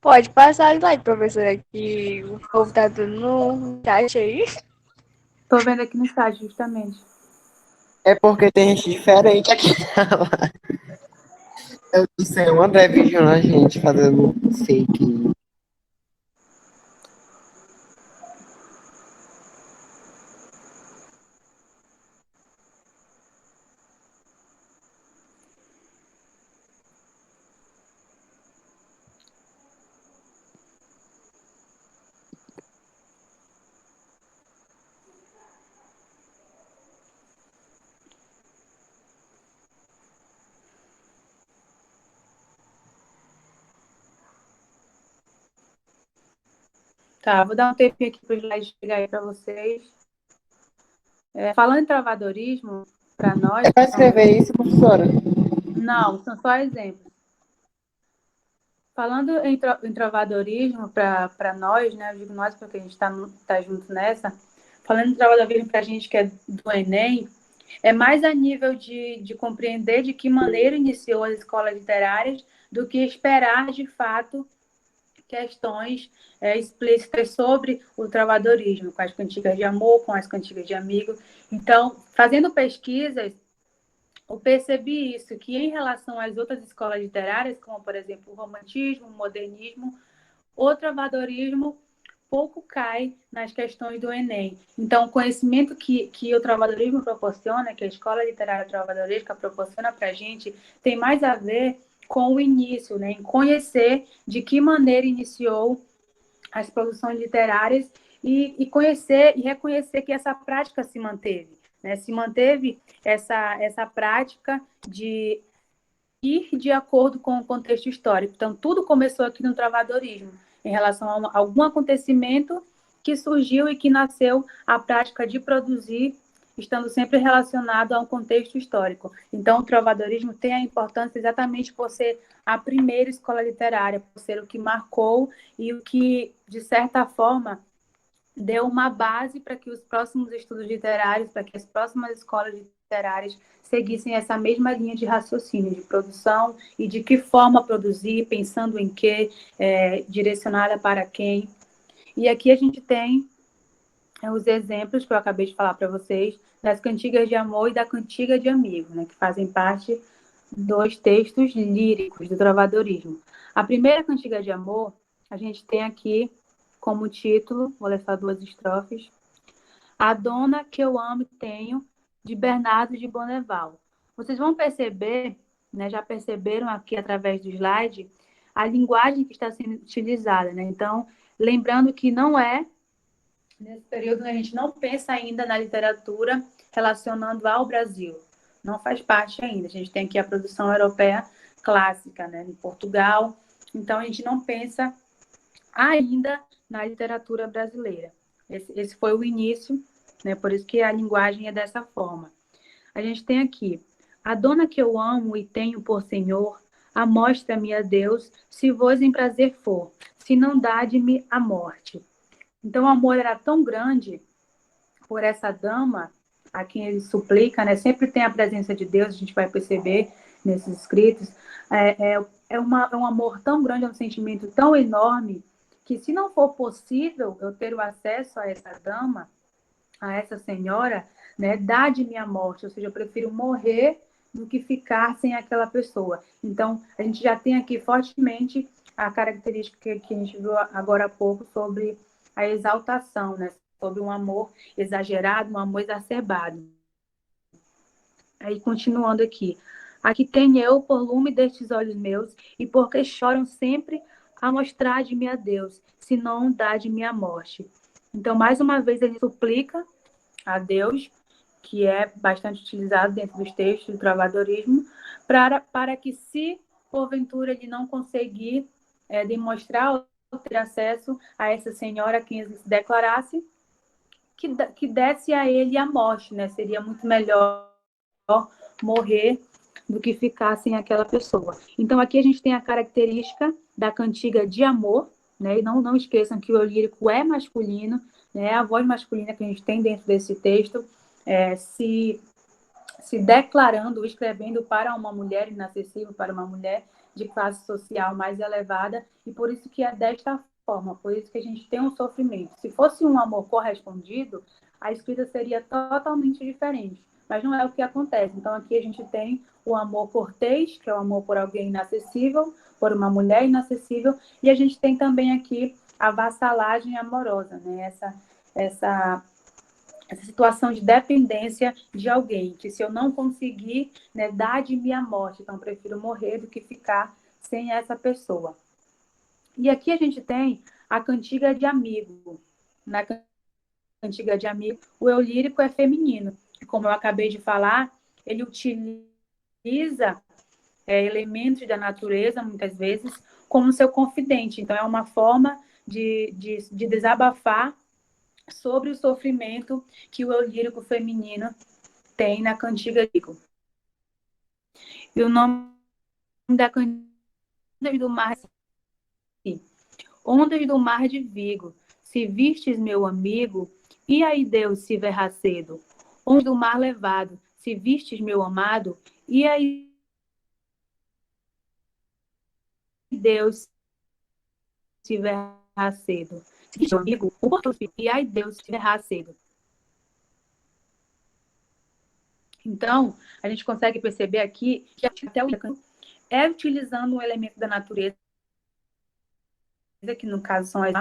Pode passar o slide, professora, que o povo tá tudo no chat aí. Estou vendo aqui no chat, justamente. É porque tem gente diferente aqui na live. Eu do céu, o André vigiando a gente fazendo fake. Tá, vou dar um tempinho aqui para os slides chegar aí para vocês. Falando em travadorismo, para nós... É para escrever isso, professora? Não, são só exemplos. Falando em travadorismo para nós, né? Eu digo nós porque a gente tá junto nessa. Falando em travadorismo para a gente que é do Enem, é mais a nível de compreender de que maneira iniciou as escolas literárias do que esperar, de fato, questões explícitas sobre o travadorismo, com as cantigas de amor, com as cantigas de amigo. Então, fazendo pesquisas, eu percebi isso, que em relação às outras escolas literárias, como, por exemplo, o romantismo, o modernismo, o travadorismo pouco cai nas questões do Enem. Então, o conhecimento que o travadorismo proporciona, que a escola literária travadoresca proporciona para a gente, tem mais a ver com o início, né? Em conhecer de que maneira iniciou as produções literárias e conhecer e reconhecer que essa prática se manteve. Né? Se manteve essa prática de ir de acordo com o contexto histórico. Então, tudo começou aqui no travadorismo, em relação a algum acontecimento que surgiu e que nasceu a prática de produzir, estando sempre relacionado a um contexto histórico. Então, o travadorismo tem a importância exatamente por ser a primeira escola literária, por ser o que marcou e o que, de certa forma, deu uma base para que os próximos estudos literários, para que as próximas escolas literárias seguissem essa mesma linha de raciocínio, de produção e de que forma produzir, pensando em quê, direcionada para quem. E aqui a gente tem os exemplos que eu acabei de falar para vocês, das cantigas de amor e da cantiga de amigo, né, que fazem parte dos textos líricos do travadorismo. A primeira cantiga de amor, a gente tem aqui como título, vou ler só 2 estrofes, A Dona que eu amo e tenho, de Bernardo de Bonneval. Vocês vão perceber, né, já perceberam aqui através do slide, a linguagem que está sendo utilizada. Né? Então, lembrando que não é, nesse período, a gente não pensa ainda na literatura relacionando ao Brasil. Não faz parte ainda. A gente tem aqui a produção europeia clássica, né, em Portugal. Então, a gente não pensa ainda na literatura brasileira. Esse foi o início, né? Por isso que a linguagem é dessa forma. A gente tem aqui, a dona que eu amo e tenho por senhor, amostra-me a Deus, se vos em prazer for, se não dá-de-me a morte. Então, o amor era tão grande por essa dama, a quem ele suplica, né? Sempre tem a presença de Deus, a gente vai perceber nesses escritos, é um amor tão grande, é um sentimento tão enorme, que se não for possível eu ter o acesso a essa dama, a essa senhora, né, dá de minha morte, ou seja, eu prefiro morrer do que ficar sem aquela pessoa. Então, a gente já tem aqui fortemente a característica que a gente viu agora há pouco sobre a exaltação, né, sobre um amor exagerado, um amor exacerbado. Aí, continuando aqui. Aqui tem eu por lume destes olhos meus, e porque choram sempre a mostrar de mim a Deus, se não dá de minha morte. Então, mais uma vez, ele suplica a Deus, que é bastante utilizado dentro dos textos do travadorismo, para que, se porventura ele não conseguir demonstrar ou ter acesso a essa senhora a quem ele se declarasse, que desse a ele a morte, né? Seria muito melhor morrer do que ficar sem aquela pessoa. Então, aqui a gente tem a característica da cantiga de amor, né? E não esqueçam que o eu lírico é masculino, né? A voz masculina que a gente tem dentro desse texto, se declarando, escrevendo para uma mulher inacessível, para uma mulher de classe social mais elevada, e por isso que é desta forma, por isso que a gente tem um sofrimento. Se fosse um amor correspondido, a escrita seria totalmente diferente, mas não é o que acontece. Então, aqui a gente tem o amor cortês, que é o amor por alguém inacessível, por uma mulher inacessível, e a gente tem também aqui a vassalagem amorosa, né? Essa situação de dependência de alguém, que se eu não conseguir, né, dar de mim a morte, então eu prefiro morrer do que ficar sem essa pessoa. E aqui a gente tem a cantiga de amigo. Na cantiga de amigo, o eu lírico é feminino. Como eu acabei de falar, ele utiliza elementos da natureza, muitas vezes, como seu confidente. Então, é uma forma de desabafar sobre o sofrimento que o eu lírico feminino tem na cantiga Vigo. E o nome da cantiga do mar é assim: Ondas do mar de Vigo, se vistes meu amigo, e aí Deus se verá cedo. Ondas do mar levado, se vistes meu amado, e aí Deus se verá cedo. Meu amigo, e aí Deus se verá cedo. Então, a gente consegue perceber aqui que até o é utilizando um elemento da natureza, que no caso são as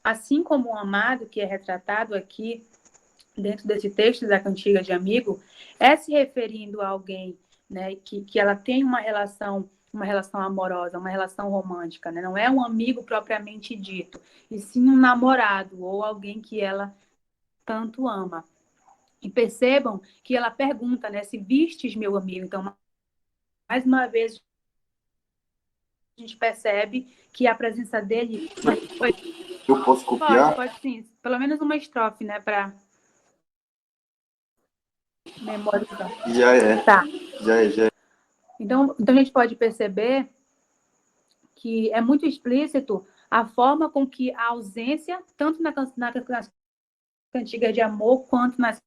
assim como o amado, que é retratado aqui dentro desse texto da cantiga de amigo, é se referindo a alguém, né, que ela tem uma relação amorosa, uma relação romântica, né? Não é um amigo propriamente dito, e sim um namorado ou alguém que ela tanto ama. E percebam que ela pergunta, né, se vistes meu amigo. Então, mais uma vez, a gente percebe que a presença dele... Eu posso copiar? Pode sim. Pelo menos uma estrofe, né, para memorizar. Já é. Tá. Já é. Então, a gente pode perceber que é muito explícito a forma com que a ausência, tanto na cantiga de amor, quanto nas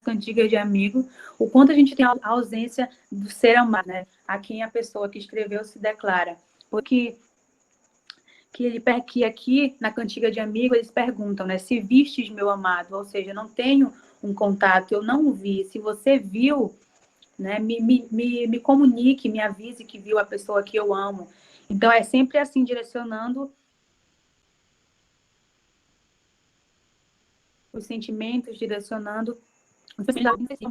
cantigas de amigo, o quanto a gente tem a ausência do ser amado, né? A quem a pessoa que escreveu se declara. Porque que aqui na cantiga de amigo eles perguntam, né? Se vistes meu amado, ou seja, eu não tenho um contato, eu não o vi. Se você viu, né? Me comunique, me avise que viu a pessoa que eu amo. Então é sempre assim direcionando os sentimentos, direcionando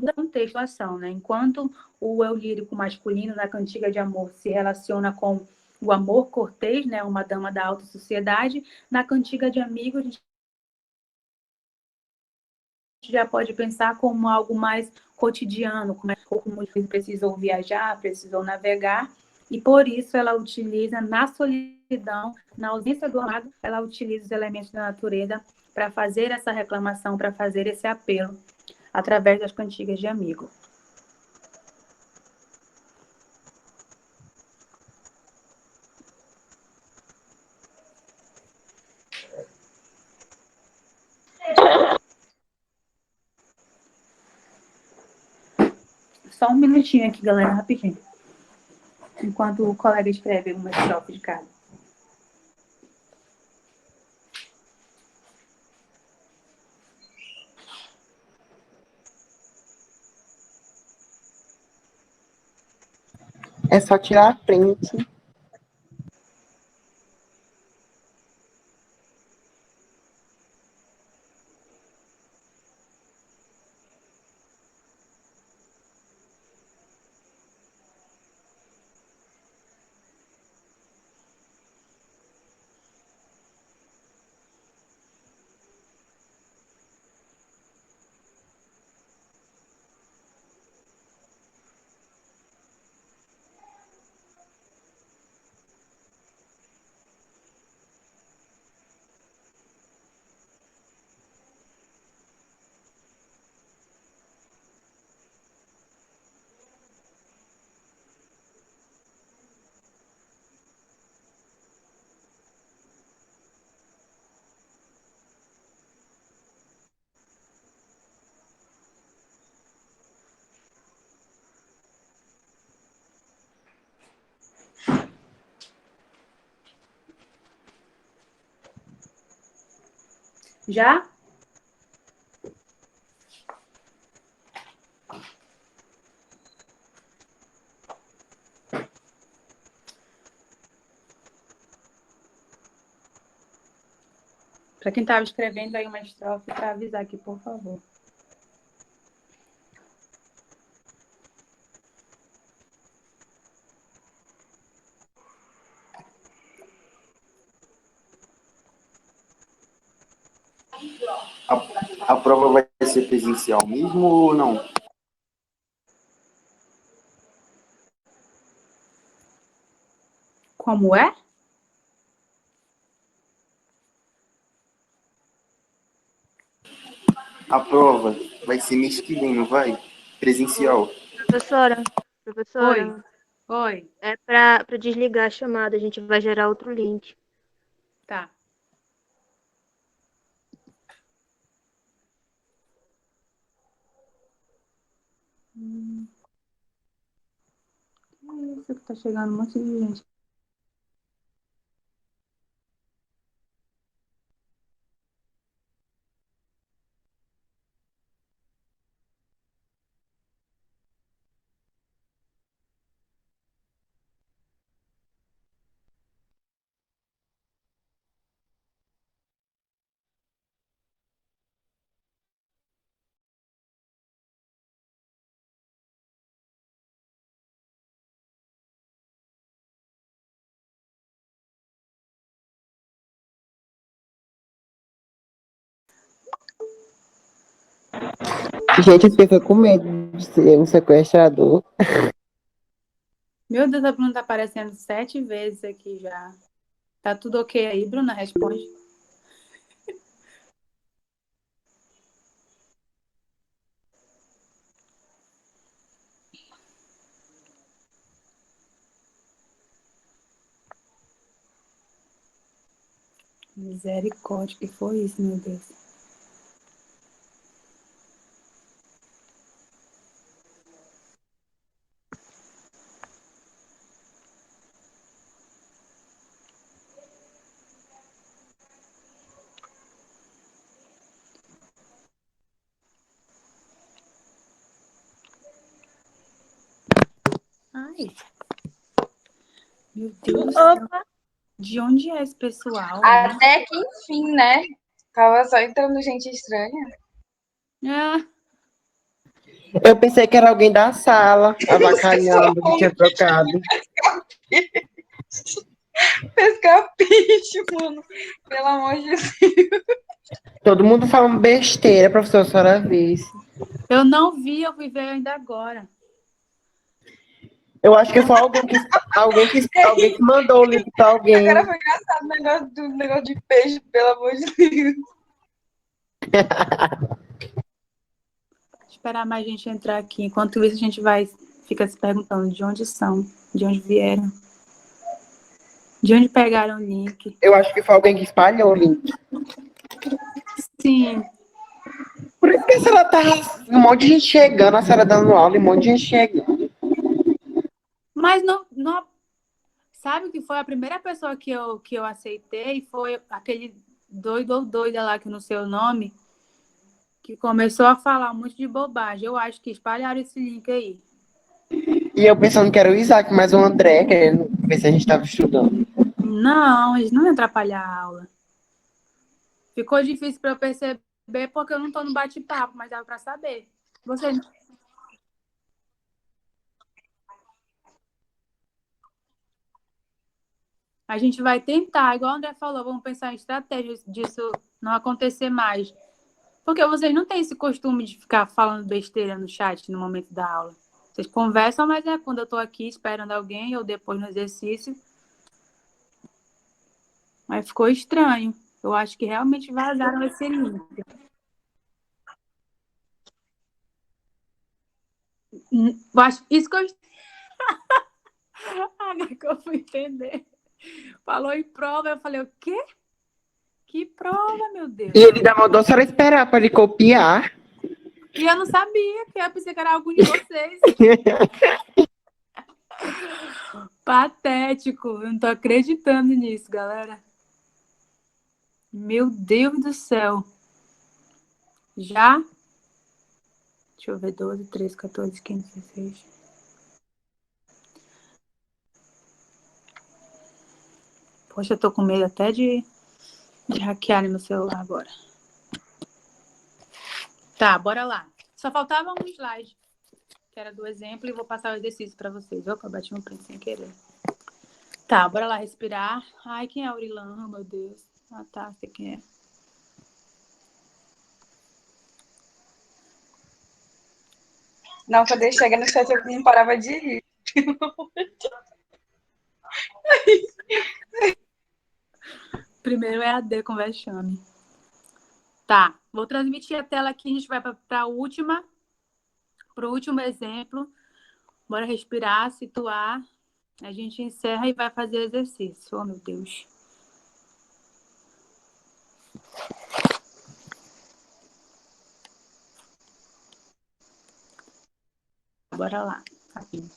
da contextuação, né? Enquanto o eu lírico masculino na cantiga de amor se relaciona com o amor cortês, né? Uma dama da alta sociedade, na cantiga de amigo a gente já pode pensar como algo mais cotidiano, como precisou viajar, precisou navegar, e por isso ela utiliza na solidão, na ausência do amado, ela utiliza os elementos da natureza para fazer essa reclamação, para fazer esse apelo através das cantigas de amigo. Só um minutinho aqui, galera, rapidinho. Enquanto o colega escreve uma estrofe de cada. É só tirar a print. Já? Para quem estava escrevendo aí uma estrofe, para avisar aqui, por favor. A prova vai ser presencial mesmo ou não? Como é? A prova vai ser mês que vem, não vai? Presencial. Professora, Oi, professora, oi. é pra desligar a chamada, a gente vai gerar outro link. Tá. Que isso que tá chegando um monte de gente. Gente, eu fiquei com medo de ser um sequestrador. Meu Deus, a Bruna tá aparecendo 7 vezes aqui já. Tá tudo ok aí, Bruna? Responde. Misericórdia, que foi isso, meu Deus? Ai, meu Deus do céu. Opa! De onde é esse pessoal, hein? Até que enfim, né? Tava só entrando gente estranha. Ah, Eu pensei que era alguém da sala, avacalhando, que tinha trocado. Pescapite, mano. Pelo amor de Deus. Todo mundo falando besteira, professor, a senhora visse. eu não vi, eu fui ver ainda agora. Eu acho que foi alguém que mandou o link pra alguém. Agora foi engraçado o negócio de peixe, pelo amor de Deus. Esperar mais gente entrar aqui. Enquanto isso, a gente vai fica se perguntando de onde são, de onde vieram, de onde pegaram o link. Eu acho que foi alguém que espalhou o link. Sim, Por isso que a senhora tá um monte de gente chegando, a senhora dando aula e um monte de gente chegando. mas não sabe que foi a primeira pessoa que eu aceitei foi aquele doido ou doida lá, que eu não sei o nome, que começou a falar um monte de bobagem. Eu acho que espalharam esse link aí. E eu pensando que era o Isaac, mas o André, querendo ver se a gente tava estudando. Não, eles não iam atrapalhar a aula. Ficou difícil para eu perceber porque eu não tô no bate-papo, mas dava para saber. Você, a gente vai tentar, igual o André falou, vamos pensar em estratégias disso não acontecer mais. Porque vocês não têm esse costume de ficar falando besteira no chat no momento da aula. Vocês conversam, mas é quando eu tô aqui esperando alguém ou depois no exercício. Mas ficou estranho. Eu acho que realmente vazaram esse link. Eu acho, isso que eu... Agora que eu fui entender. Falou em prova, eu falei, o quê? Que prova, meu Deus? E ele ainda mandou a senhora esperar pra ele copiar. E eu não sabia, que eu pensei que era algum de vocês. Patético. Eu não tô acreditando nisso, galera. Meu Deus do céu. Já? Deixa eu ver, 12, 13, 14, 15, 16. Poxa, eu tô com medo até de hackearem meu celular agora. Tá, bora lá. Só faltava um slide, que era do exemplo, e vou passar o exercício para vocês. Opa, bati um print sem querer. Tá, bora lá respirar. Ai, quem é Aurilã? Meu Deus. Ah, tá, sei quem é. Não, quando ele chega no chat, eu não parava de rir. Primeiro é a D com vexame. Tá, vou transmitir a tela aqui, a gente vai para o último exemplo. Bora respirar, situar. A gente encerra e vai fazer exercício. Oh, meu Deus. Bora lá. Aqui.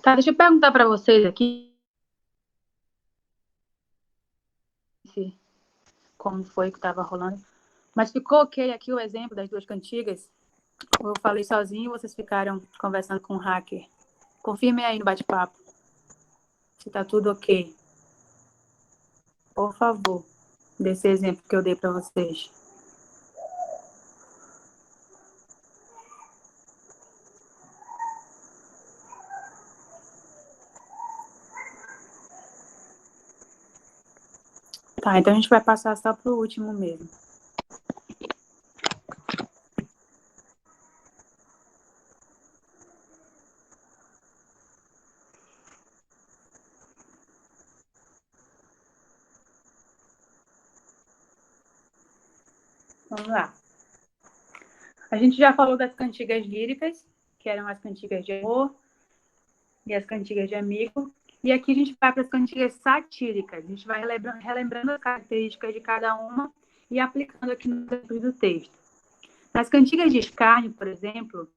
Tá, deixa eu perguntar para vocês aqui como foi que estava rolando. Mas ficou ok aqui o exemplo das duas cantigas? Eu falei sozinho e vocês ficaram conversando com o hacker? Confirmem aí no bate-papo se tá tudo ok. Por favor, desse exemplo que eu dei para vocês. Tá, então a gente vai passar só pro último mesmo. Vamos lá. A gente já falou das cantigas líricas, que eram as cantigas de amor e as cantigas de amigo. E aqui a gente vai para as cantigas satíricas. A gente vai relembrando as características de cada uma e aplicando aqui no do texto. Nas cantigas de escárnio, por exemplo,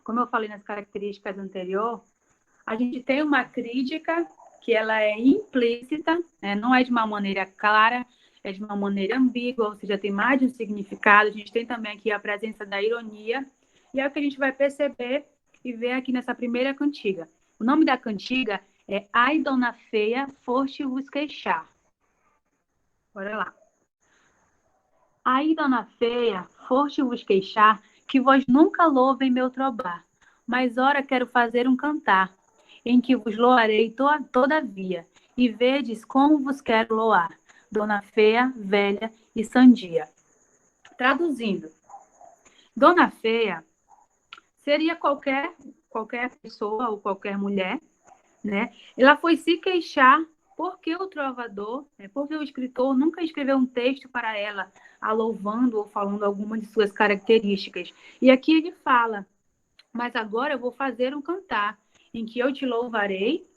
como eu falei nas características anteriores, a gente tem uma crítica que ela é implícita, né? Não é de uma maneira clara, é de uma maneira ambígua, ou seja, tem mais de um significado. A gente tem também aqui a presença da ironia, e é o que a gente vai perceber e ver aqui nessa primeira cantiga. O nome da cantiga é Ai, Dona Feia, foste vos queixar. Bora lá. Ai, Dona Feia, foste vos queixar, que vós nunca louvem meu trobar, mas ora quero fazer um cantar, em que vos loarei todavia, e vedes como vos quero loar, Dona Feia, velha e sandia. Traduzindo, Dona Feia seria qualquer pessoa ou qualquer mulher, né? Ela foi se queixar porque o trovador, porque o escritor nunca escreveu um texto para ela, a louvando ou falando alguma de suas características. E aqui ele fala, mas agora eu vou fazer um cantar, em que eu te louvarei,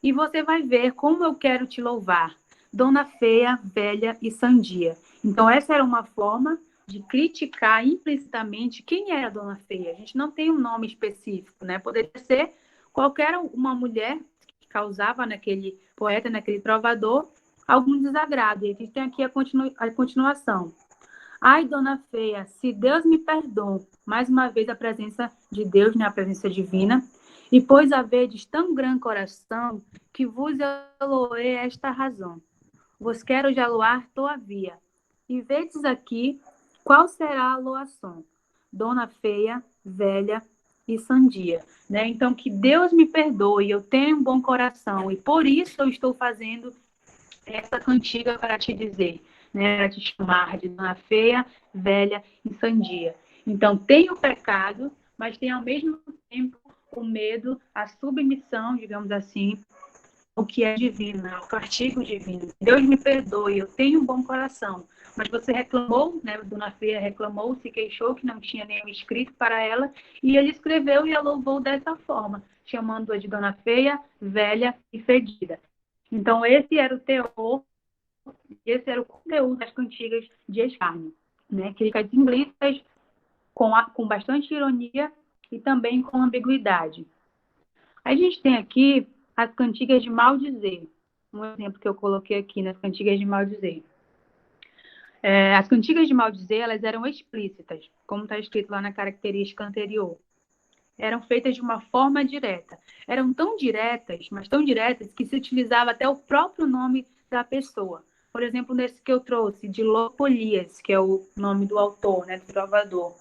e você vai ver como eu quero te louvar, Dona Feia, velha e sandia. Então, essa era uma forma de criticar implicitamente quem era a Dona Feia. A gente não tem um nome específico, né? Poderia ser qualquer uma mulher que causava naquele poeta, naquele trovador, algum desagrado. E a gente tem aqui a continuação. Ai, Dona Feia, se Deus me perdoe, mais uma vez a presença de Deus, né? A presença divina, e pois havedes tão grande coração, que vos eloei esta razão. Vos quero já loar todavia. E vedes aqui qual será a loação. Dona Feia, velha e sandia. Né? Então, que Deus me perdoe, eu tenho um bom coração, e por isso eu estou fazendo essa cantiga para te dizer, né? Para te chamar de Dona Feia, velha e sandia. Então, tem o pecado, mas tem ao mesmo tempo o medo, a submissão, digamos assim, o que é divino, o castigo divino. Deus me perdoe, eu tenho um bom coração. Mas você reclamou, né? Dona Feia reclamou, se queixou que não tinha nenhum escrito para ela, e ele escreveu e a louvou dessa forma, chamando-a de Dona Feia, velha e fedida. Então, esse era o teor, esse era o conteúdo das cantigas de escárnio, né? Críticas implícitas, com bastante ironia e também com ambiguidade. A gente tem aqui as cantigas de maldizer. Um exemplo que eu coloquei aqui nas cantigas de maldizer. As cantigas de maldizer, elas eram explícitas, como está escrito lá na característica anterior. Eram feitas de uma forma direta. Eram tão diretas, mas tão diretas, que se utilizava até o próprio nome da pessoa. Por exemplo, nesse que eu trouxe, de Lopolias, que é o nome do autor, né, do trovador.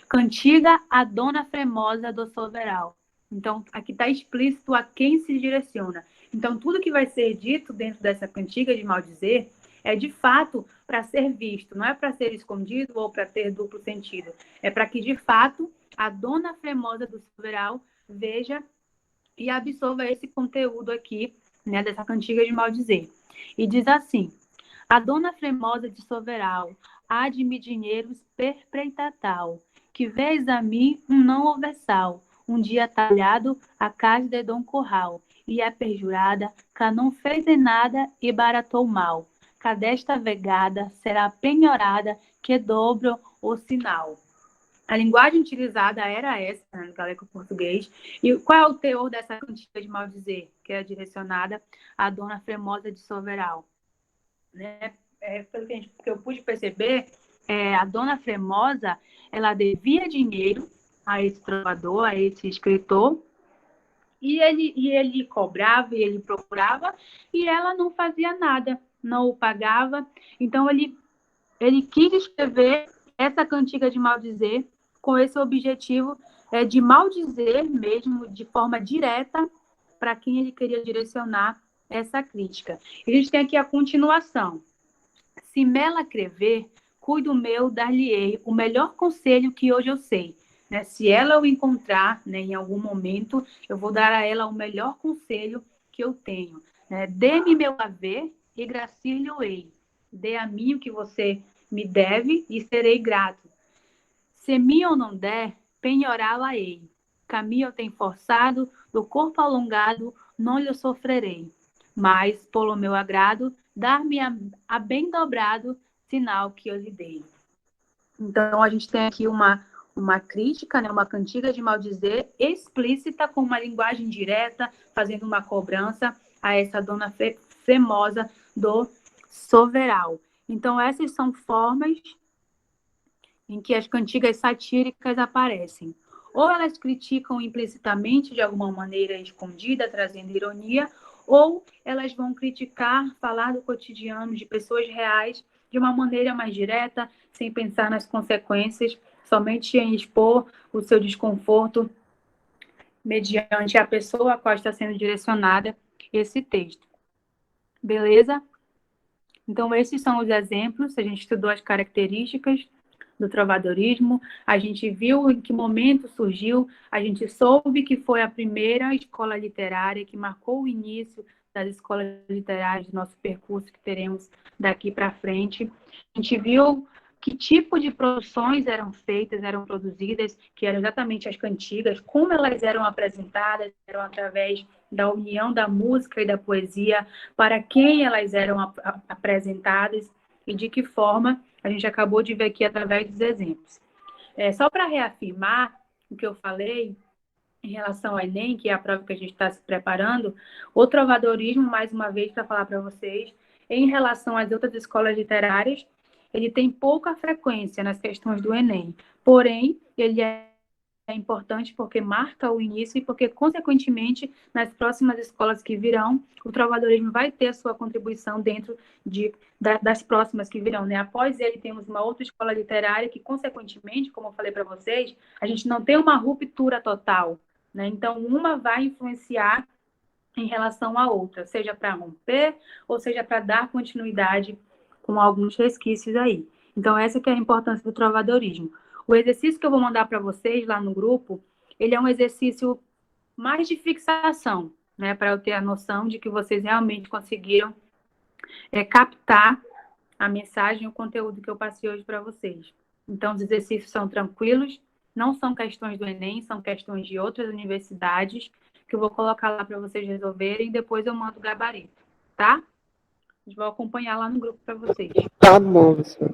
Cantiga a Dona Fremosa do Soberal. Então, aqui está explícito a quem se direciona. Então, tudo que vai ser dito dentro dessa cantiga de maldizer é, de fato, para ser visto. Não é para ser escondido ou para ter duplo sentido. É para que, de fato, a Dona Fremosa do Soberal veja e absorva esse conteúdo aqui, né, dessa cantiga de maldizer. E diz assim: A dona Fremosa de Soveral, há de me dinheiros perpreita tal, que vês a mim um não oversal, um dia talhado a casa de Dom Curral, e é perjurada, que não fez em nada e baratou mal. Cadesta vegada será penhorada, que dobro o sinal. A linguagem utilizada era essa, né, no galego-português. E qual é o teor dessa cantiga de maldizer, que é direcionada à dona Fremosa de Soveral? Né? Pelo que eu pude perceber, a dona Fremosa, ela devia dinheiro a esse trovador, a esse escritor, e ele cobrava, e ele procurava, e ela não fazia nada, não o pagava. Então, ele quis escrever essa cantiga de maldizer com esse objetivo de maldizer mesmo, de forma direta, para quem ele queria direcionar essa crítica. E a gente tem aqui a continuação. Se Mela crever, cuido meu, dar-lhe-ei o melhor conselho que hoje eu sei. Né? Se ela o encontrar, né, em algum momento, eu vou dar a ela o melhor conselho que eu tenho. Né? Dê-me meu haver e gracilho-ei. Dê a mim o que você me deve e serei grato. Se me ou não der, penhorá-la-ei. Caminho eu tenho forçado, do corpo alongado, não lhe sofrerei. Mas, pelo meu agrado, dar-me a bem dobrado sinal que eu lhe dei. Então, a gente tem aqui uma crítica, né, uma cantiga de maldizer explícita, com uma linguagem direta, fazendo uma cobrança a essa dona Fremosa do Soveral. Então, essas são formas em que as cantigas satíricas aparecem. Ou elas criticam implicitamente, de alguma maneira escondida, trazendo ironia, ou elas vão criticar, falar do cotidiano de pessoas reais de uma maneira mais direta, sem pensar nas consequências, somente em expor o seu desconforto mediante a pessoa a qual está sendo direcionada esse texto. Beleza? Então, esses são os exemplos. A gente estudou as características do trovadorismo, a gente viu em que momento surgiu, a gente soube que foi a primeira escola literária que marcou o início das escolas literárias do nosso percurso que teremos daqui para frente. A gente viu que tipo de produções eram feitas, eram produzidas, que eram exatamente as cantigas, como elas eram apresentadas, eram através da união da música e da poesia, para quem elas eram apresentadas e de que forma a gente acabou de ver aqui através dos exemplos. Só para reafirmar o que eu falei em relação ao Enem, que é a prova que a gente está se preparando, o trovadorismo, mais uma vez, para falar para vocês, em relação às outras escolas literárias, ele tem pouca frequência nas questões do Enem. Porém, ele é importante porque marca o início e porque, consequentemente, nas próximas escolas que virão, o trovadorismo vai ter a sua contribuição dentro das próximas que virão. Né? Após ele, temos uma outra escola literária que, consequentemente, como eu falei para vocês, a gente não tem uma ruptura total. Né? Então, uma vai influenciar em relação à outra, seja para romper ou seja para dar continuidade com alguns resquícios aí. Então, essa que é a importância do trovadorismo. O exercício que eu vou mandar para vocês lá no grupo, ele é um exercício mais de fixação, né? Para eu ter a noção de que vocês realmente conseguiram captar a mensagem, o conteúdo que eu passei hoje para vocês. Então, os exercícios são tranquilos, não são questões do Enem, são questões de outras universidades, que eu vou colocar lá para vocês resolverem e depois eu mando o gabarito, tá? A gente vai acompanhar lá no grupo para vocês. Tá bom, professor.